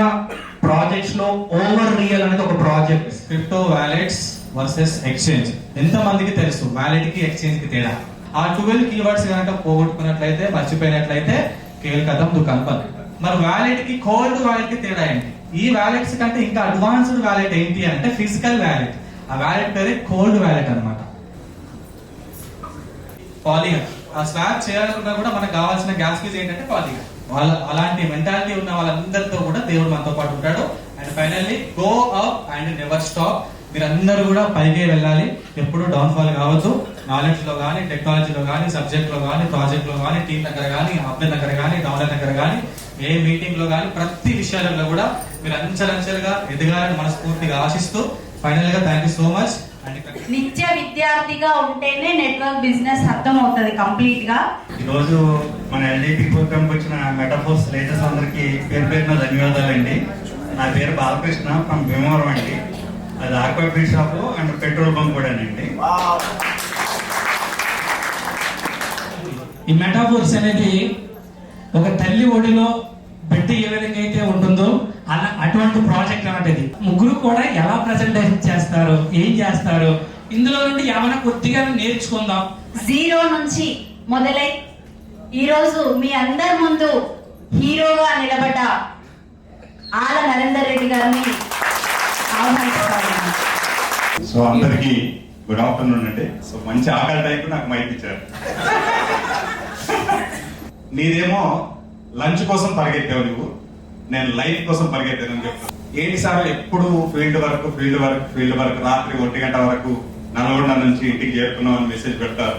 [SPEAKER 7] ప్రాజెక్ట్స్ లో ఓవర్ రియల్ అనేది ఒక project.
[SPEAKER 1] Crypto wallets versus exchange. ఎంత మందికి తెలుసు వాలెట్ కి ఎక్స్చేంజ్ కి తేడా? ఆ 12 కీవర్డ్స్ కనుక పోగొట్టుకున్నట్లయితే, మర్చిపోయినట్లయితే కేల్ కథం దుకాన్ బంద్. మరి వాలెట్ కి కోల్డ్ వాలెట్ కి తేడా ఏంటి? ఈ వాలెట్స్ కంటే ఇంకా అడ్వాన్స్డ్ వాలెట్ ఏంటి అంటే ఫిజికల్ వాలెట్. ఆ వాలెట్ పేరే కోల్డ్ వాలెట్ అన్నమాట. పాలిగన్. ఆ స్వాప్ చేయాలనుకున్నా కూడా మనకు కావాల్సిన గ్యాస్ ఫీజ్ ఏంటంటే పాలిగన్. అలాంటి మెంటాలిటీ ఉన్న వాళ్ళందరితో కూడా దేవుడు మనతో పాటు ఉంటాడు. And finally go up and never stop. మీరందరూ కూడా పైకే వెళ్ళాలి, ఎప్పుడు డౌన్ ఫాల్ కావద్దు. నాలెడ్జ్ లో కానీ, టెక్నాలజీలో కానీ, సబ్జెక్ట్ లో కానీ, ప్రాజెక్ట్ లో కానీ, టీం దగ్గర కానీ, అప్లై దగ్గర కానీ, డౌన్లైన్ దగ్గర కానీ, ఏ మీటింగ్ లో కానీ, ప్రతి విషయాలలో కూడా మీరు అంచెలంచెలుగా ఎదగాలని మనస్ఫూర్తిగా ఆశిస్తూ ఫైనల్ గా థ్యాంక్ యూ సో మచ్.
[SPEAKER 2] నిత్య విద్యార్థిగా ఉంటేనే నెట్వర్క్ బిజినెస్ అర్థం అవుతుంది కంప్లీట్ గా.
[SPEAKER 9] ఈ రోజు మన ఎల్డీపీ ప్రోగ్రామ్ వచ్చిన మెటాఫోర్స్ లేటెస్ట్ అందరికి పేరు పేరున ధన్యవాదాలండి. నా పేరు బాలకృష్ణ ఫ్రమ్ భీమవరం అండి. అది aqua feed shop and petrol bunk కూడా అండి.
[SPEAKER 10] ఈ మెటాఫోర్స్ అనేది ఒక తల్లి ఒడిలో బిడ్డ ఏ విధంగా అయితే ఉంటుందో అలా అటువంటి ప్రాజెక్ట్ అనేది. ముగ్గురు కూడా ఎలా ప్రెజెంటేషన్ చేస్తారు, ఏం చేస్తారు, ఇందులో నుండి ఏమైనా కొద్దిగా నేర్చుకుందాం.
[SPEAKER 2] జీరో నుంచి మొదలై ఈరోజు మీ అందరి ముందు హీరోగా నిలబడ్డ ఆల నరేందర్ రెడ్డి గారిని ఆహ్వానిస్తాను.
[SPEAKER 6] సో అందరికి గుడ్ ఆఫ్టర్నూన్ అండి. సో మంచి ఆకలి టైంకు నాకు మైక్ ఇచ్చారు. నీదేమో లంచ్ కోసం పరిగెత్తావు నువ్వు, నేను లైఫ్ కోసం పరిగెత్తానని చెప్తాను. ఏంటి సార్ ఎప్పుడు ఫీల్డ్ వర్క్ రాత్రి 1 గంట వరకు నల్గొండ నుంచి ఇంటికి చేరుకున్నాం అని మెసేజ్ పెడతారు.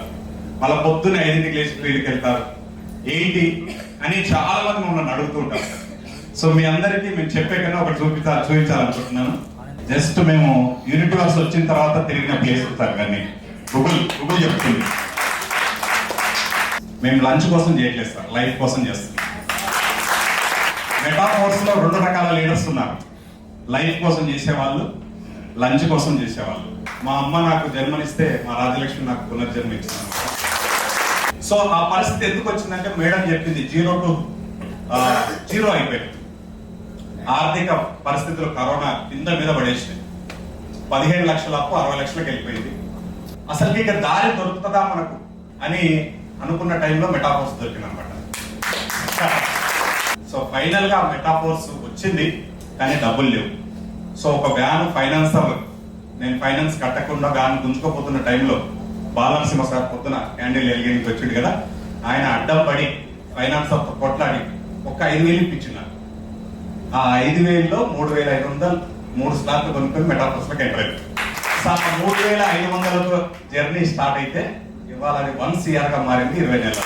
[SPEAKER 6] మళ్ళీ పొద్దున్న 5ంటికి లేచి ఫీల్డ్కి వెళ్తారు. ఏంటి అని చాలా మంది మమ్మల్ని అడుగుతూ ఉంటారు. సో మీ అందరికీ మేము చెప్పే కన్నా ఒకటి చూపించాలనుకుంటున్నాను. జస్ట్ మేము యూనివర్స్ వచ్చిన తర్వాత తిరిగిన ప్లేస్ సార్ కానీ గూగుల్ చెప్తుంది. మేము లంచ్ కోసం చేయట్లేదు సార్, లైఫ్ కోసం చేస్తున్నాం. మెటాఫోర్స్ లో 2 రకాల లీడర్స్ ఉన్నారు. లైఫ్ కోసం చేసేవాళ్ళు, లంచ్ కోసం చేసేవాళ్ళు. మా అమ్మ నాకు జన్మనిస్తే మా రాజలక్ష్మి నాకు పునర్జన్మ ఇచ్చింది. సో ఆ పరిస్థితి ఎందుకు వచ్చిందంటే మేడం చెప్పింది 0 to 0 అయిపోయింది. ఆర్థిక పరిస్థితులు కరోనా కింద మీద పడేసినాయి. 15 లక్షల అప్పు 60 లక్షలకు వెళ్ళిపోయింది. అసలు ఇక దారి దొరుకుతుందా మనకు అని అనుకున్న టైంలో మెటాఫోర్స్ దొరికింది అనమాట. సో ఫైనల్ గా మెటాఫోర్స్ వచ్చింది కానీ డబ్బులు లేవు. సో ఒక వ్యాన్ ఫైనాన్సర్, నేను ఫైనాన్స్ కట్టకుండా వ్యాన్ గుంజుకోపోతున్న టైంలో బాలనరసింహ సార్ పొద్దున క్యాండిల్ ఎలిగేనికి వచ్చింది కదా, ఆయన అడ్డం పడి ఫైనాన్సర్ తో కొట్లాడి ఒక 5,000 ఇప్పించినారు. ఆ 5,000లో 3,500 3 స్లాట్లు కొనుక్కొని మెటాఫోర్స్ లోకి ఎంటర్ అయింది. 3500 జర్నీ స్టార్ట్ అయితే ఇవాళ అది 1 CR గా మారింది 20 నెలలు.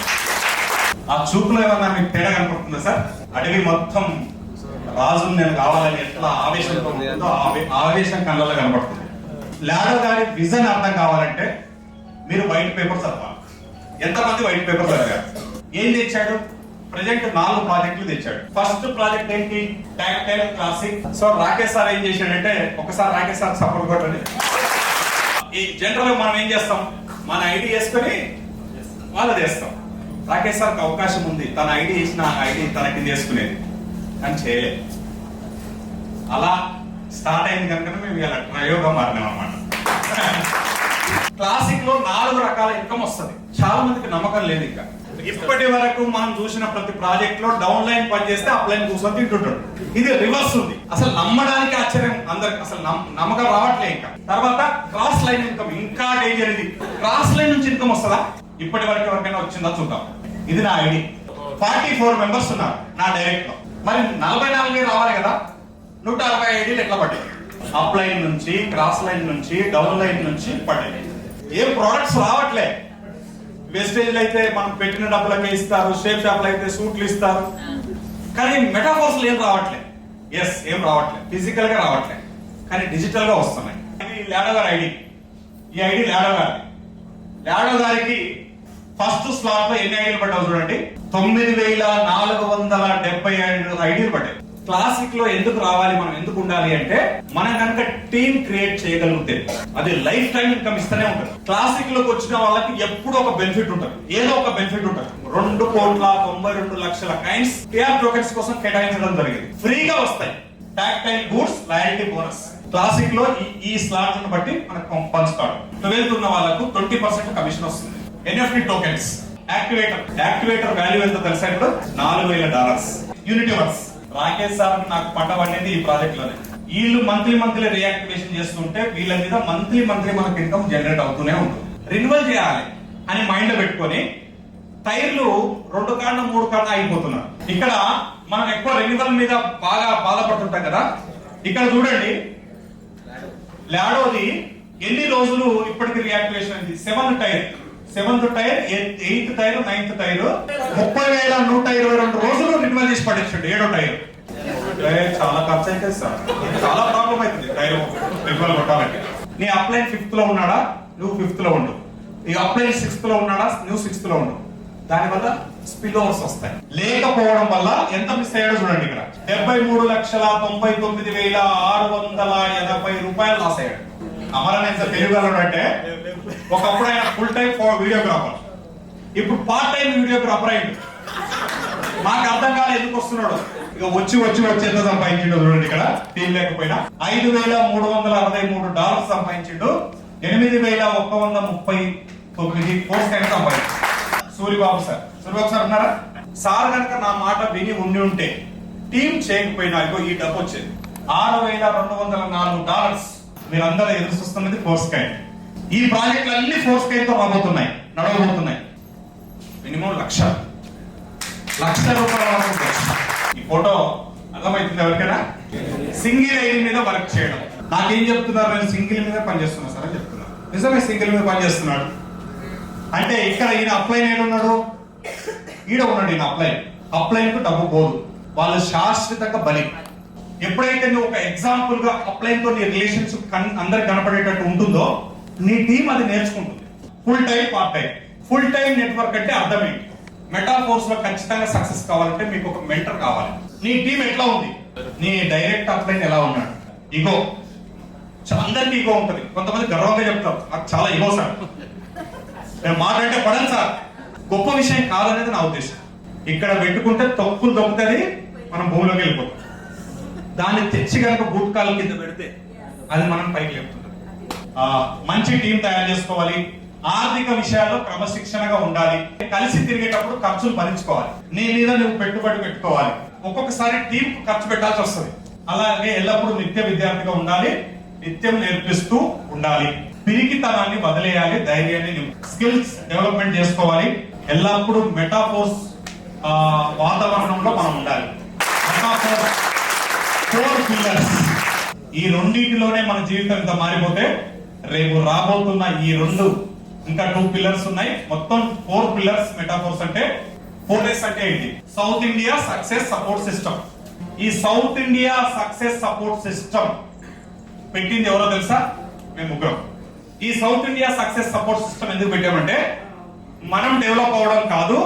[SPEAKER 6] ఆ చూపులో ఏమన్నా మీకు తేడా కనపడుతుందా సార్? అడవి మొత్తం రాజుని నేను కావాలని ఎట్లా ఆవేశంతో ఉంటుందో ఆవేశం కళ్ళలో కనపడుతుంది. లాడర్ గారి విజన్ అర్థం కావాలంటే మీరు వైట్ పేపర్ చదవాలి. ఎంతమంది వైట్ పేపర్ చదివారు? ఏం తెచ్చాడు? ప్రజెంట్ 4 ప్రాజెక్టులు తెచ్చాడు. ఫస్ట్ ప్రాజెక్ట్ ఏంటి? Tactile classic. So Rakesh sir ఏం చేశాడంటే, ఒకసారి రాకేష్ సార్ సపోర్ట్ కొట్టండి. ఈ జనరల్ మనం ఏం చేస్తాం, మన ఐడి వేసుకొని వాళ్ళది వేస్తాం. రాకేష్ సార్కి అవకాశం ఉంది తన ఐడి వేసిన ఐడి తనకి చేసుకునేది, కానీ చేయలేదు. అలా స్టార్ట్ అయింది కనుక మేము ఇలా ప్రయోగం మారినాం అన్నమాట. క్లాసిక్ లో 4 రకాల ఇన్కమ్ వస్తుంది. చాలా మందికి నమ్మకం లేదు. ఇంకా ఇప్పటి వరకు మనం చూసిన ప్రతి ప్రాజెక్ట్ లో డౌన్ లైన్ పనిచేస్తే అప్ లైన్ కూర్చొని తింటుంటాడు. ఇది రివర్స్ ఉంది. అసలు నమ్మడానికి ఆశ్చర్యం అందరికి, అసలు నమ్మకం రావట్లే. ఇంకా తర్వాత క్రాస్ లైన్ ఇన్కమ్ ఇంకా డేంజర్. ఇది క్రాస్ లైన్ నుంచి ఇన్కమ్ వస్తుందా? ఇప్పటి వరకు ఎవరికైనా వచ్చిందా చూద్దాం. ఇది నా ఐడి. 44 మెంబర్స్ ఉన్నారు నా డైరెక్ట్ లో. మరి 44 రావాలి కదా. 160 ఐడీలు ఎట్లా పడ్డాయి? అప్ లైన్ నుంచి, క్రాస్ లైన్ నుంచి, డౌన్ లైన్ నుంచి పడ్డాయి. ఏం ప్రొడక్ట్స్ రావట్లే. వెస్టేజ్ అయితే మనం పెట్టిన డబ్బులకే ఇస్తారు, షేప్ షాప్లు అయితే సూట్లు ఇస్తారు, కానీ మెటాఫోర్స్ ఏం రావట్లే. ఎస్, ఏం రావట్లే. ఫిజికల్ గా రావట్లే, కానీ డిజిటల్ గా వస్తున్నాయి. ఇది లాడో గారి ఐడి. ఈ ఐడి లాడో గారి. లాడో గారికి ఫస్ట్ స్లాట్ లో ఎన్ని ఐడీలు పడ్డావు చూడండి. 9475 ఐడీలు పడ్డాయి. క్లాసిక్ లో ఎందుకు రావాలి, మనం ఎందుకు ఉండాలి అంటే, మనం కనుక టీమ్ క్రియేట్ చేయగలిగితే అది లైఫ్ టైం ఇన్కమ్ ఇస్తూనే ఉంటుంది. క్లాసిక్ లోకి వచ్చిన వాళ్ళకి ఎప్పుడు ఒక బెనిఫిట్ ఉంటుంది, ఏదో ఒక బెనిఫిట్ ఉంటుంది. 2,92,00,000 కాయిన్స్ కేఆర్ టోకెన్స్ కోసం కేటాయించడం జరిగింది. ఫ్రీగా వస్తాయి. Tactile goods, loyalty bonus. Classic లో ఈ స్లాట్ ను బట్టి మనకు పంచుతాడు. 12th ఉన్న వాళ్ళకు 20% కమిషన్ వస్తుంది. NFT tokens. యాక్టివేటర్ వాల్యూ ఎంత తెలుసా? ఇప్పుడు $4,000. Unity works. రాకేష్ సార్ నాకు పడ్డబడింది ఈ ప్రాజెక్ట్ లోనే. వీళ్ళు మంత్లీ రియాక్టివేషన్ చేస్తుంటే వీళ్ళ మీద మంత్లీ మనకు ఇన్కమ్ జనరేట్ అవుతూనే ఉంటుంది. రెన్యువల్ చేయాలి అని మైండ్ లో పెట్టుకొని టైర్లు 2 కారణం 3 కారణం అయిపోతున్నారు. ఇక్కడ మనం ఎక్కువ రెన్యువల్ మీద బాగా బాధపడుతుంటాం కదా. ఇక్కడ చూడండి, లాడోది ఎన్ని రోజులు ఇప్పటికి రియాక్టివేషన్ అయింది? 7th tyre, 8th tyre, 9th tyre 30,122 రోజులు రెన్యువల్ చేసి పడేసాడు. 7వ టైర్. చాలా ఖర్చు అయితే సార్, చాలా ప్రాబ్లం అవుతుంది టైర్ రెన్యువల్ కొట్టాలంటే. నీ అప్లైన్ 5th లో ఉన్నాడా, నువ్వు 5th లో ఉండు. ఈ అప్లైన్ 6th లో ఉన్నాడా, నువ్వు 6th లో ఉండు. దానివల్ల స్పిల్ ఓవర్స్ వస్తాయి. లేకపోవడం వల్ల ఎంత మిస్ అయ్యాడో చూడండి. ఇక్కడ 73,99,680 రూపాయలు లాస్ అయ్యాడు. అమరన్ ఎంత తెలియగలడు అంటే, ఒకప్పుడు ఆయన ఫుల్ టైం వీడియోగ్రాఫర్, ఇప్పుడు పార్ట్ టైం వీడియోగ్రాఫర్ అయింది. మాకు అర్థం కాలేదు ఎందుకు వస్తున్నాడు. ఇక వచ్చి ఎంత సంపాదించిండు చూడండి. ఇక్కడ టీం లేకపోయినా $5,363 సంపాదించిండు. 8,139 కోర్స్ కైనా సంపాదించిండు. సూరిబాబు సార్ ఉన్నారా? సార్ కనుక నా మాట విని ఉంటే టీం చేయకపోయినా ఈ డబ్బు వచ్చేది. $6,204. మీరందరూ ఎదురు చూస్తున్నది ఫోర్స్ కైన్. ఈ ప్రాజెక్టులు అన్ని ఫోర్స్ కైన్ తో నడవబోతున్నాయి. మినిమం లక్ష రూపాయల వరకు. ఈ ఫోటో అర్థమవుతుంది ఎవరికైనా? సింగిల్ ఐడి మీద వర్క్ చేయడం. నాకేం చెప్తున్నారు, నేను సింగిల్ మీద పనిచేస్తున్నా సార్ అని చెప్తున్నారు. నిజమే, సింగిల్ మీద పనిచేస్తున్నాడు అంటే ఇక్కడ ఈయన అప్లైన్ ఏడున్నాడు, ఈడ ఉన్నాడు. ఈయన అప్లైన్ కు డబ్బు పోదు, వాళ్ళు శాశ్వతంగా బలి. ఎప్పుడైతే నువ్వు ఒక ఎగ్జాంపుల్ గా అప్లైన్ తో నీ రిలేషన్స్ అందరికి కనపడేటట్టు ఉంటుందో నీ టీం అది నేర్చుకుంటుంది. Full time, part time. Full time network అంటే అర్థం ఏంటి? మెటాఫోర్స్ లో ఖచ్చితంగా సక్సెస్ కావాలంటే మీకు ఒక మెంటర్ కావాలి. నీ టీం ఎట్లా ఉంది? నీ డైరెక్ట్ అప్లైన్ ఎలా ఉన్నాడు? ఇగో, అందరికి ఇగో ఉంటుంది. కొంతమంది గర్వంగా చెప్తారు నాకు చాలా ఇగో సార్, నేను మాట్లాడితే పడను సార్. గొప్ప విషయం కాదనేది నా ఉద్దేశం. ఇక్కడ పెట్టుకుంటే తప్పులు దొక్కుతుంది, మనం భూమిలోకి వెళ్ళిపోతాం. దాన్ని తెచ్చి కనుక బూట్కాల కింద పెడితే అది మనం పైకి లేపుతుంది. మంచి టీం తయారు చేసుకోవాలి. ఆర్థిక విషయాల్లో క్రమశిక్షణగా ఉండాలి. కలిసి తిరిగేటప్పుడు ఖర్చులు భరించుకోవాలి. నీ మీద నువ్వు పెట్టుబడి పెట్టుకోవాలి. ఒక్కొక్కసారి టీం ఖర్చు పెట్టాల్సి వస్తుంది. అలాగే ఎల్లప్పుడూ నిత్య విద్యార్థిగా ఉండాలి. నిత్యం నేర్పిస్తూ ఉండాలి. పిరికితనాన్ని వదిలేయాలి. ధైర్యాన్ని, స్కిల్స్ డెవలప్మెంట్ చేసుకోవాలి. ఎల్లప్పుడూ మెటాఫోర్స్ వాతావరణంలో మనం ఉండాలి. Metaphors 4 pillars. ఈ రెండింటిలోనే మన జీవితం ఇంత మారిపోతే రేపు రాబోతున్న ఈ 2 ఇంకా 2 పిల్లర్స్ ఉన్నాయి. మొత్తం 4 పిల్లర్స్ మెటాఫోర్స్ అంటే 4S అంటే ఏంటి? South India success support system. ఈ South India success support system పెట్టింది ఎవరో తెలుసా? మేము ముగ్గురం. ఈ South India success support system ఎందుకు పెట్టామంటే మనం డెవలప్ అవడం కాదు,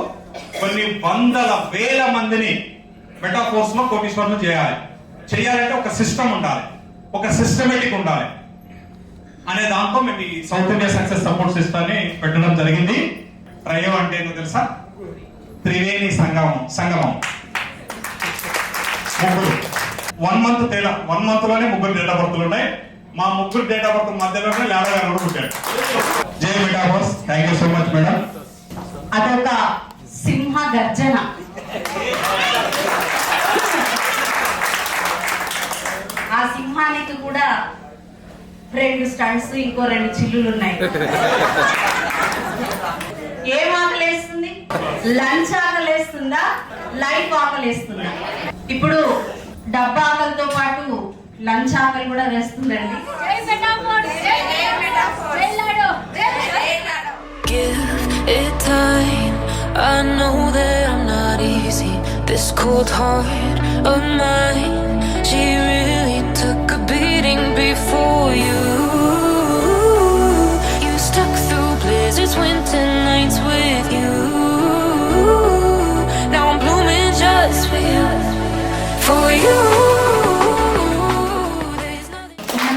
[SPEAKER 6] కొన్ని వందల వేల మందిని మెటాఫోర్స్ లో కోటీశ్వరులు చేయాలంటే ఒక సిస్టమ్ ఉండాలి, ఒక సిస్టమేటిక్ ఉండాలి అనే దాంతో మేము ఈ South India success support system ని పెట్టడం జరిగింది. ట్రయో అంటే ఏంటో తెలుసా? త్రివేణి సంగమం. ముగ్గురు 1 మంత్ తేడా, 1 మంత్ లోనే 3 డేట్ ఆఫ్ బర్త్లు ఉన్నాయి. మా 3 డేట్ ఆఫ్ బర్త్ మధ్యలోనే లాడా గారు కూడా పుట్టాడు. జై metaphors. Thank you so much madam.
[SPEAKER 2] అదొక సింహ గర్జన. ఆ సింహానికి కూడా 2 స్టంట్స్, ఇంకో 2 చిల్లులు ఉన్నాయి. ఏం ఆకలేస్తుంది? లంచ్ ఆకలేస్తుందా? లైఫ్ ఆకలేస్తుందా? ఇప్పుడు డబ్బా ఆకలితో పాటు లంచ్ ఆకలి కూడా వేస్తుందండి.
[SPEAKER 11] Give it time. I know that I'm not easy. This cold heart of mine, she really took a beating before you. You stuck through blizzards, winter nights with you. Now I'm blooming just for you, for you.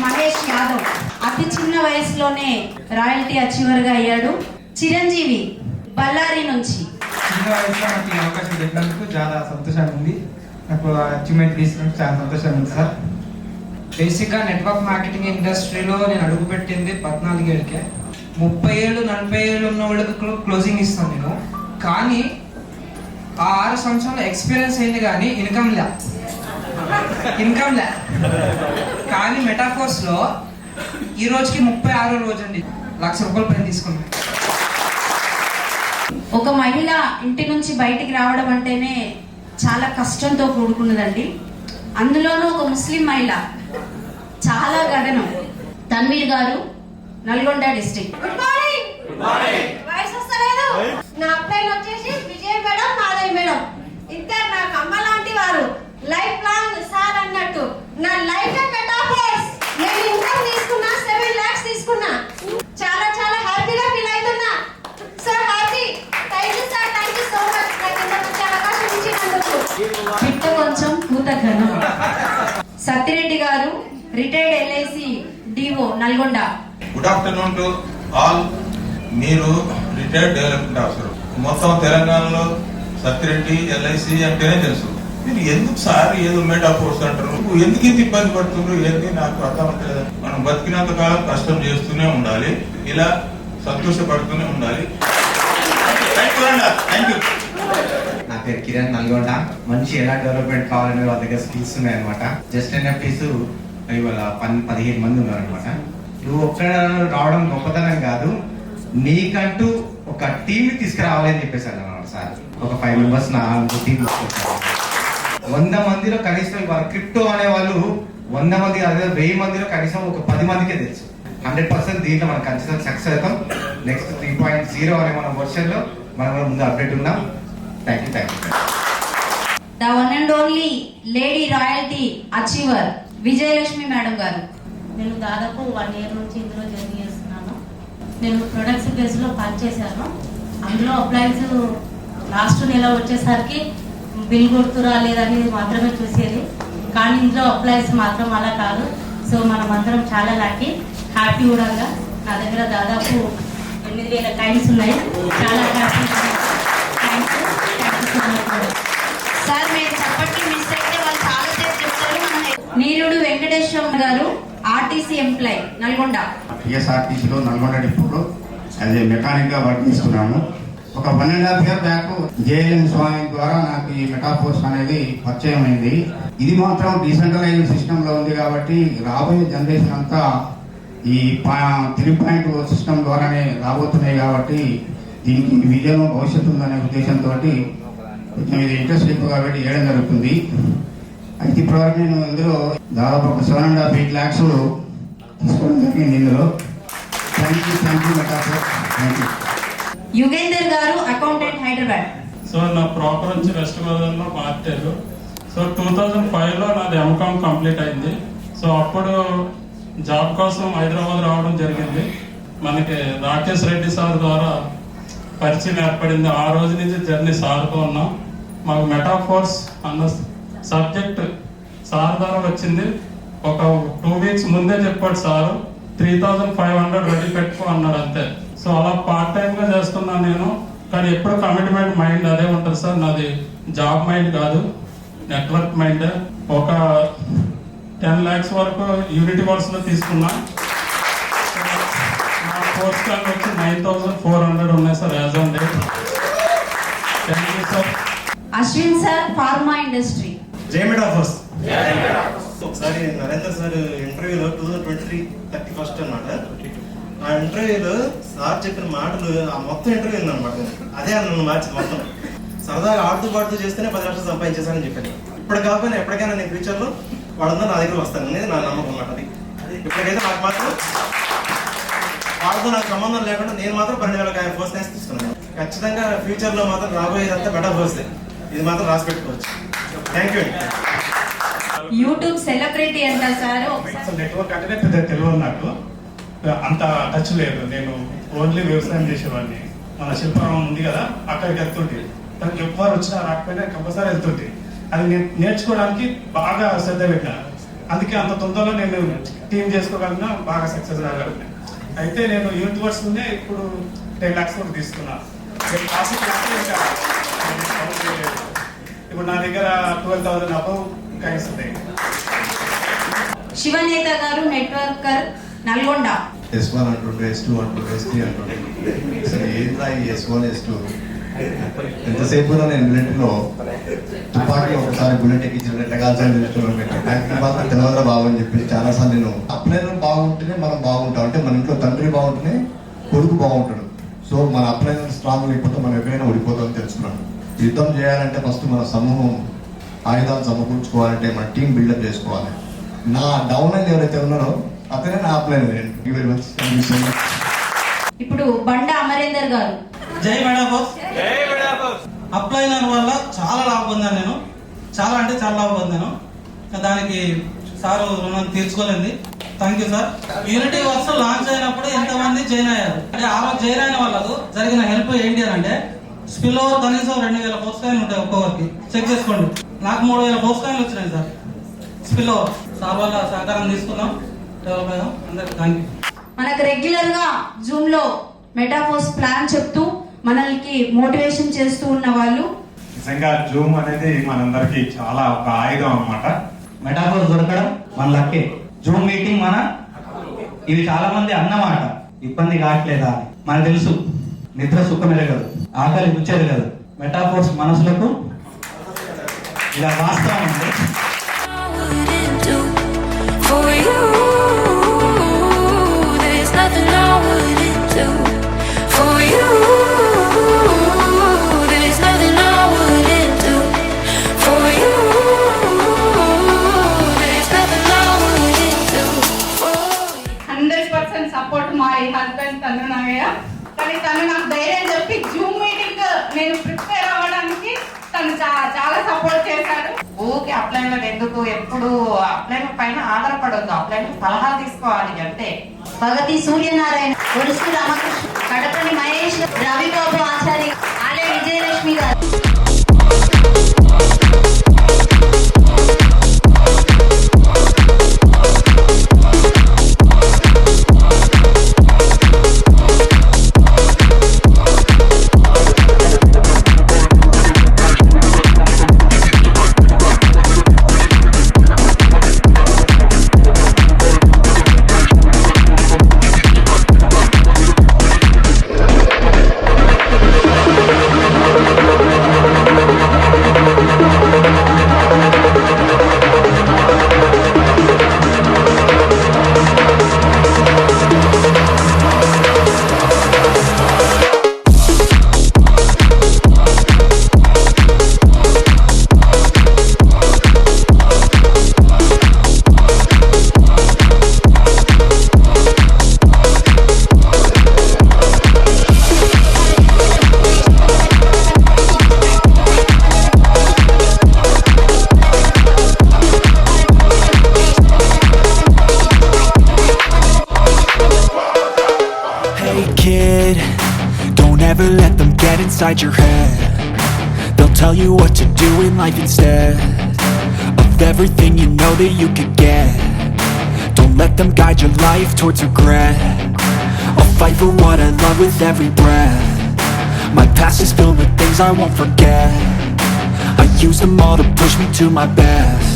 [SPEAKER 2] Mahesh Yadav అతి చిన్న వయసులోనే royalty achiever గా అయ్యాడు. చిరంజీవి బళ్ళారి నుంచి.
[SPEAKER 12] చిన్న వయసులో నాకు ఈ అవకాశం పెట్టినందుకు చాలా సంతోషంగా ఉంది. నాకు అచీవ్మెంట్ తీసుకున్నట్టు చాలా సంతోషంగా ఉంది సార్. బేసిక్గా నెట్వర్క్ మార్కెటింగ్ ఇండస్ట్రీలో నేను అడుగుపెట్టింది 14 ఏళ్ళకే. 30 ఏళ్ళు 40 ఏళ్ళు ఉన్న వాళ్ళకి క్లోజింగ్ ఇస్తాను నేను. కానీ ఆ 6 సంవత్సరాల ఎక్స్పీరియన్స్ అయింది కానీ ఇన్కమ్ లే. కానీ మెటాఫోర్స్లో ఈ రోజుకి 36వ రోజు అండి, ₹1,00,000 పైన తీసుకున్నాను.
[SPEAKER 2] ఒక మహిళ ఇంటి నుంచి బయటికి రావడం అంటేనే చాలా కష్టంతో కూడుకున్నదండి. అందులోనూ ఒక ముస్లిం మహిళ, చాలా గగనం. తన్వీర్ గారు, Nalgonda district.
[SPEAKER 13] Good morning. Voice వస్తలేదు. నా అప్లైన్ వచ్చేసి విజయ్ మేడం, మాధవి మేడం. ఇద్దరు నాకు అమ్మ లాంటి వారు. లైఫ్ లాంగ్ సార్ అన్నట్టు నా లైఫ్ మెటాఫోర్స్. నేను ఇన్కమ్ తీసుకున్నా, 7 lakhs తీసుకున్నా. చాలా చాలా హ్యాపీగా ఫీల్ అవుతున్నా. So happy. Thank you sir, thank you so much నాకు ఇంత మంచి అవకాశం ఇచ్చినందుకు.
[SPEAKER 2] పిట్ట కొంచెం పూత ఘనం. సత్యరెడ్డి గారు, retired LIC DO Nalgonda.
[SPEAKER 14] Good afternoon to all. మీరు రిటైర్డ్ డెవలప్మెంట్ ఆఫీసర్. మొత్తం తెలంగాణలో సత్యరెడ్డి LIC అంటేనే తెలుసు. మీరు ఎందుకు సార్ ఏదో మెటాఫోర్స్ అంటారు? ఎందుకు ఇంత ఇబ్బంది పడుతున్నారు? ఏంటి నాకు అర్థం అవుతలేదు. మనం బతికినంత కాలం కష్టం చేస్తూనే ఉండాలి, ఇలా సంతోషపడుతూనే ఉండాలి. Thank you.
[SPEAKER 15] నా పేరు కిరణ్, నల్గొండ. మనిషి ఎలా డెవలప్మెంట్ కావాలనే వాళ్ళ దగ్గర స్కిల్స్ ఉన్నాయి అనమాట. జస్ట్ NFTs ఇవాళ 15 మంది ఉన్నారనమాట. నువ్వు ఒక్కడ రావడం గొప్పతనం కాదు, నీకంటూ ఒక టీమ్ తీసుకురావాలి అని చెప్పేసారు అన్నమాట సార్. ఒక 5 members నా టీం తీసుకొచ్చారు. 100 మందిలో కనీసం ఇవాళ క్రిప్టో అనే వాళ్ళు 100 మంది అదే 1000 మందిలో కనీసం ఒక 10 మందికే తెలుసు. 100% దీంట్లో మనం ఖచ్చితంగా సక్సెస్ అవుతాం. నెక్స్ట్ 3.0 అనే మన వర్షన్ లో మనం ముందు అప్డేట్ ఉన్నాం. Thank you.
[SPEAKER 2] The one and only lady royalty achiever Vijayalakshmi madam గారు.
[SPEAKER 16] నేను దాదాపు 1 year నుంచి ఇందులో జర్నీ చేస్తున్నాను. నేను ప్రొడక్ట్స్ బేస్లో పనిచేశాను. అందులో అప్లైన్స్ లాస్ట్ నెల వచ్చేసరికి బిల్ గుర్తు రాలేదని మాత్రమే చూసేది. కానీ ఇందులో అప్లైన్స్ మాత్రం అలా కాదు. సో మనం అందరం చాలా హ్యాపీ కూడా. నా దగ్గర దాదాపు 8,000 టైమ్స్ ఉన్నాయి. చాలా happy. Thank you so much
[SPEAKER 2] sir. మీరు చప్పట్లు మిస్ అయితే వాళ్ళు చాలా సేపు చెప్తారు. నీరుడు వెంకటేశ్వర గారు, RTC ఎంప్లాయ్ నల్గొండ.
[SPEAKER 17] TSRTCలో నల్గొండ డిపోలో యాజ్ ఏ మెకానిక్ గా వర్క్ చేస్తున్నాను. ఒక 1.5 year బ్యాక్ JLM స్వామి ద్వారా నాకు ఈ మెటాఫోర్స్ అనేది పరిచయం అయింది. ఇది మాత్రం డీసెంట్రలైజ్డ్ సిస్టమ్ లో ఉంది కాబట్టి రాబోయే జనరేషన్ అంతా ఈ 3.0 సిస్టమ్ ద్వారానే రాబోతున్నాయి కాబట్టి దీనికి విజయం భవిష్యత్తు ఉందనే ఉద్దేశంతో కొంచెం ఇది ఇంట్రెస్ట్ ఎక్కువగా పెట్టి చేయడం జరుగుతుంది. అయితే ఇప్పటివరకు నేను ఇందులో దాదాపు ఒక 7.5-8 lakhs తీసుకోవడం జరిగింది. ఇందులో thank you metaphors, thank you.
[SPEAKER 2] Yugender గారు, అకౌంటెంట్, హైదరాబాద్.
[SPEAKER 18] సో నా ప్రాపర్ వచ్చి వెస్ట్ గోదావరిలో మార్చారు. సో 2005లో నాది ఎంకామ్ కంప్లీట్ అయింది. సో అప్పుడు జాబ్ కోసం హైదరాబాద్ రావడం జరిగింది. మనకి రాకేష్ రెడ్డి సార్ ద్వారా పరిచయం ఏర్పడింది. ఆ రోజు నుంచి జర్నీ సార్తో ఉన్నాం. మాకు మెటాఫోర్స్ అన్న సబ్జెక్ట్ సార్ ద్వారా వచ్చింది. ఒక 2 వీక్స్ ముందే చెప్పాడు సారు, 3500 రెడీ పెట్టుకో అన్నాడు అంతే. సో అలా పార్ట్ టైంగా చేస్తున్నాను నేను. కానీ ఎప్పుడు కమిట్మెంట్ మైండ్ అదే ఉంటుంది సార్. నాది జాబ్ మైండ్ కాదు, నెట్వర్క్ మైండ్. ఒక 10 lakhs వరకు యూనిటీ వర్క్స్లో తీసుకున్నా. నా కోర్స్ కార్డ్ వచ్చి 9400 ఉన్నాయి sir as on date. Thank you sir.
[SPEAKER 2] Ashwin sir, pharma industry.
[SPEAKER 19] జై మెటాఫోర్స్. ఒకసారి నరేందర్ సార్ ఇంటర్వ్యూలో 2023 31st అన్నమాట. ఆ ఇంటర్వ్యూలో సార్ చెప్పిన మాటలు ఆ మొత్తం ఇంటర్వ్యూ ఉందన్నమాట. అదే నన్ను మార్చింది మొత్తం. సరదాగా ఆడుతూ పాడుతూ చేస్తేనే 10 లక్షలు సంపాదించేసానని చెప్పాను. ఇప్పుడు కాకపోయినా ఎప్పటికైనా నేను ఫ్యూచర్లో వాళ్ళందరూ నా దగ్గర వస్తాను అనేది నా నమ్మకం అన్నమాట. అది ఇప్పటికైతే నాకు మాత్రం వాళ్ళతో నాకు సంబంధం లేకుండా నేను మాత్రం 12,000 ఫోర్స్ తీసుకున్నాను. ఖచ్చితంగా ఫ్యూచర్లో మాత్రం రాబోయేదంతా మెటాఫోర్స్. ఇది మాత్రం రాసి పెట్టుకోవచ్చు. Thank you.
[SPEAKER 2] యూట్యూబ్ సెలబ్రిటీ అంట సార్.
[SPEAKER 18] నెట్వర్క్ అంటేనే పెద్ద తెలియదు నాకు, అంత టచ్ లేదు. నేను ఓన్లీ వ్యవసాయం చేసేవాడిని. మన శిల్పారామం ఉంది కదా, అక్కడికి వెళ్తుంటే తనకి ఎవ్వరు వచ్చినా రాకపోయినా కంపల్సరీ వెళ్తుంటే అది నేను నేర్చుకోవడానికి బాగా శ్రద్ధ పెట్టినా. అందుకే అంత తొందరలో నేను టీమ్ చేసుకోగలిగినా, బాగా సక్సెస్ కాగలిగినా. అయితే నేను యూత్ వర్క్స్లోనే ఇప్పుడు 10 lakhs వరకు తీసుకున్నాను. ఇప్పుడు నా దగ్గర 12,000 అబౌవ్ ఇంకా ఇస్తుంది.
[SPEAKER 2] శివనేత గారు, నెట్వర్కర్, నల్గొండ.
[SPEAKER 20] S1 అంటుండే, S2 అంటుండే, S3 అంటుండే. అసలు ఏంద్రా ఈ S1 S2? ఎంతసేపు నేను మిలిటరీలో తుపాకీ ఒకసారి బుల్లెట్ ఎక్కించిన ఎట్లా కాల్చాలని తెలుసుకున్నాను. నాకు మాత్రం తెలవదురా బాబు అని చెప్పి చాలాసార్లు నేను అప్లైనర్ బాగుంటేనే మనం బాగుంటాం. అంటే మన ఇంట్లో తండ్రి బాగుంటేనే కొడుకు బాగుంటాడు. సో మన అప్లైనర్ స్ట్రాంగ్ లేకపోతే మనం ఎక్కడైనా ఓడిపోతామని తెలుసుకున్నాను. యుద్ధం చేయాలంటే ఫస్ట్ మన సమూహం ఆయుధాలు సమకూర్చుకోవాలంటే మన టీం బిల్డప్ చేసుకోవాలి. నా డౌన్ అని ఎవరైతే ఉన్నారో అతనే నా అప్లైనర్.
[SPEAKER 2] ఇప్పుడు బండ అమరేందర్ గారు.
[SPEAKER 21] జై మెటాఫోర్స్. అప్లైనర్ వల్ల చాలా లాభం పొందాను నేను. చాలా అంటే చాలా లాభం పొందాను. దానికి సారు రుణం తీర్చుకోలేండి. Thank you sir. Unity Works launch అయినప్పుడు ఎంతమంది జాయిన్ అయ్యారు అంటే ఆ రోజు జాయిన్ అయిన వాళ్ళకు జరిగిన హెల్ప్ ఏంటి అని అంటే, స్పిల్ ఓవర్ కనీసం 2,000 పోస్ట్ కాయిన్లు ఉంటాయి ఒక్కొక్కరికి. చెక్ చేసుకోండి. నాకు 3,000 పోస్ట్ కాయిన్లు వచ్చినాయి సార్ స్పిల్ ఓవర్. సార్ వాళ్ళ సహకారం తీసుకుందాం, డెవలప్ అయ్యాం. అందరికి థ్యాంక్ యూ.
[SPEAKER 2] మనకు రెగ్యులర్ గా జూమ్ లో మెటాఫోర్స్ ప్లాన్ చెప్తూ మనల్ని మోటివేషన్ చేస్తూ ఉన్న వాళ్ళు.
[SPEAKER 6] నిజంగా జూమ్ అనేది మనందరికి చాలా ఒక ఆయుధం అన్నమాట.
[SPEAKER 7] మెటాఫోర్స్ దొరకడం మన లక్కే. జూమ్ మీటింగ్ మన ఇవి చాలా మంది అన్నమాట ఇబ్బంది కావట్లేదా అని. మనకు తెలుసు నిద్ర సుఖం ఎరగదు, ఆకలి రుచి ఎరగదు. మెటాఫోర్స్ మనసులకు ఇలా వాస్తవం ఉంది.
[SPEAKER 5] సపోర్ట్ మా హస్బెండ్ తను నాగయ్య. కానీ తను నాకు ధైర్యం చెప్పి జూమ్ మీటింగ్ నేను ప్రిపేర్ అవ్వడానికి తను చాలా సపోర్ట్ చేశాడు.
[SPEAKER 4] ఊకే అప్లైనర్ ఎందుకు, ఎప్పుడు అప్లైనర్ పైన ఆధారపడొద్దు, అప్లైనర్ సలహా తీసుకోవాలి అంతే.
[SPEAKER 2] భగతి సూర్యనారాయణ, ఒరుసు రామకృష్ణ, కడపని మహేష్, రవిబాబు ఆచారి, ఆలయ విజయలక్ష్మి గారు.
[SPEAKER 3] never let them get inside your head. They'll tell you what to do in life instead of everything you know that you could get. Don't let them guide your life towards regret. I'll fight for what I love with every breath. My past is filled with things I won't forget. I use them all to push me to my best.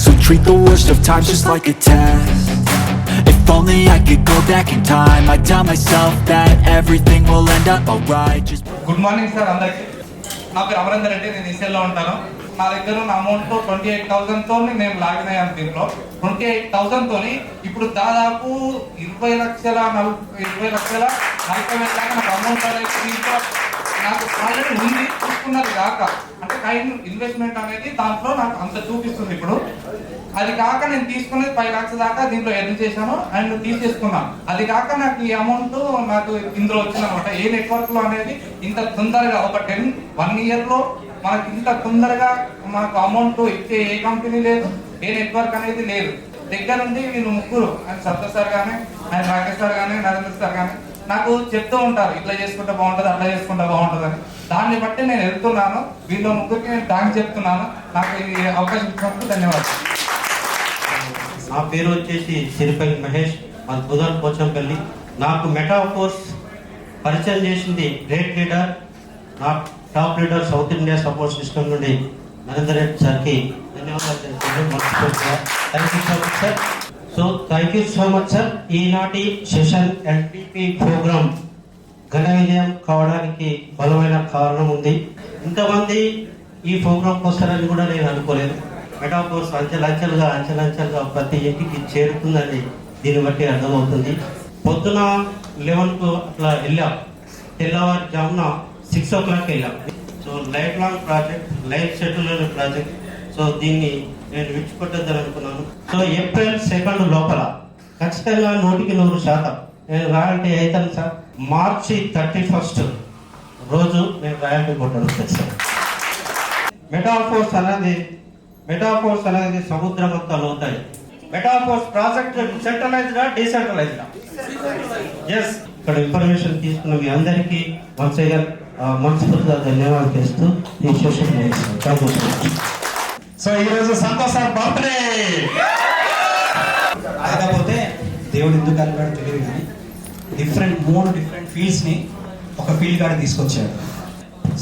[SPEAKER 3] So treat the worst of times just like a test. If only I could go back in time, I'd tell myself that everything will end up alright. Just
[SPEAKER 12] good morning sir అందరికి. నా పేరు అమరేందర్ రెడ్డి, నేను ఈసీఎల్లో ఉంటాను. నా దగ్గర ఉన్న amount 28,000తో నేను login అయ్యాను. దీంట్లో 28,000తో ఇప్పుడు దాదాపు 20,40,000 దాకా నాకు అమౌంట్ అనేది దీంట్లో నాకు ఆల్రెడీ ఉంది. చూసుకున్నది కాక అంటే కైండ్ ఇన్వెస్ట్మెంట్ అనేది దాంట్లో నాకు అంత చూపిస్తుంది. ఇప్పుడు అది కాక నేను తీసుకునేది 5 lakhs దాకా దీంట్లో ఎర్న్ చేశాను అండ్ తీసేసుకున్నాను. అది కాక నాకు ఈ అమౌంట్ నాకు ఇందులో వచ్చింది అనమాట. ఏ నెట్వర్క్ లో అనేది ఇంత తొందరగా ఒక 1 year లో మనకి ఇంత తొందరగా మనకు అమౌంట్ ఇచ్చే ఏ కంపెనీ లేదు, ఏ నెట్వర్క్ అనేది లేదు. దగ్గర నుండి వీళ్ళు ముగ్గురు, ఆయన సత్య సార్ కానీ, ఆయన రాకేష్ సార్ కానీ, నరేంద్ర సార్ కానీ నాకు చెప్తూ ఉంటారు ఇట్లా చేసుకుంటే బాగుంటుంది, అట్లా చేసుకుంటే బాగుంటుంది అని. దాన్ని బట్టి నేను వెళ్తున్నాను. వీళ్ళ ముగ్గురికి నేను థ్యాంక్స్ చెప్తున్నాను. నాకు ఈ అవకాశం ఇచ్చినందుకు ధన్యవాదాలు.
[SPEAKER 22] నా పేరు వచ్చేసి సిరిపల్లి మహేష్, మా బుధన్ పోచంపల్లి. నాకు మెటా కోర్స్ పరిచయం చేసింది గ్రేట్ లీడర్, నా top leader south India support system నుండి నరేందర్ రెడ్డి సార్కి ధన్యవాదాలు తెలుపుతున్నాను. Sir. So thank you so much sir. ఈనాటి సెషన్ ఎల్పిపి ప్రోగ్రామ్ ఘన విజయం కావడానికి బలమైన కారణం ఉంది. ఇంతమంది ఈ ప్రోగ్రాంకి వస్తారని కూడా నేను అనుకోలేదు. మెటా కోర్స్ అంచెలంచెలుగా ప్రతి ఇంటికి చేరుతుందని దీన్ని బట్టి అర్థమవుతుంది. పొద్దున 11కు అట్లా వెళ్ళాం, తెల్లవారుజామున 6 o'clock వెళ్ళాం. So life long project, life settle అయిన ప్రాజెక్ట్. సో దీన్ని నేను విడిచిపెట్టద్దని అనుకున్నాను. సో April 2 లోపల ఖచ్చితంగా 100% నేను రాయల్టీ అవుతాను సార్. March 31 రోజు నేను రాయల్టీ కొట్టను సార్. మెటాఫోర్స్ అనేది సముద్రం అంతా లోతాయి. మెటాఫోర్స్ ప్రాజెక్ట్ సెంట్రలైజ్డా డీసెంట్రలైజ్డా? ఎస్. ఇక్కడ ఇన్ఫర్మేషన్ తీసుకున్న మీ అందరికీ వన్స్ అగైన్ మనస్ఫూర్తిగా ధన్యవాదాలు చేస్తూ ఈ సెషన్ ముగిస్తాను.
[SPEAKER 21] సో ఈరోజు సంతోష్ సార్ బర్త్డే. కాకపోతే దేవుడు ఎందుకు కలిపాడు తెలియదు కానీ మూడు డిఫరెంట్ ఫీల్డ్స్ని ఒక ఫీల్డ్ కాడ తీసుకొచ్చాడు.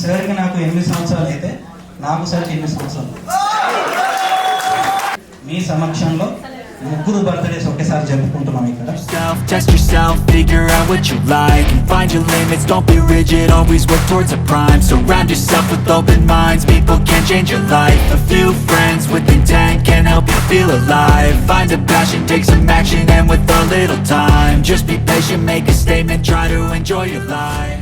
[SPEAKER 21] సార్కి నాకు 8 సంవత్సరాలు అయితే నాకు సార్కి 8 సంవత్సరాలు. మీ సమక్షంలో ముగ్గురు బర్త్డేస్ ఒకేసారి జరుపుకుంటున్నాం ఇక్కడ.
[SPEAKER 3] Test yourself, figure out what you like and find your limits, don't be rigid, always work towards a prime. Surround yourself with open minds, people can change your life. A few friends with intent can help you feel alive. Find a passion, take some action, and with a little time, just be patient, make a statement, try to enjoy your life.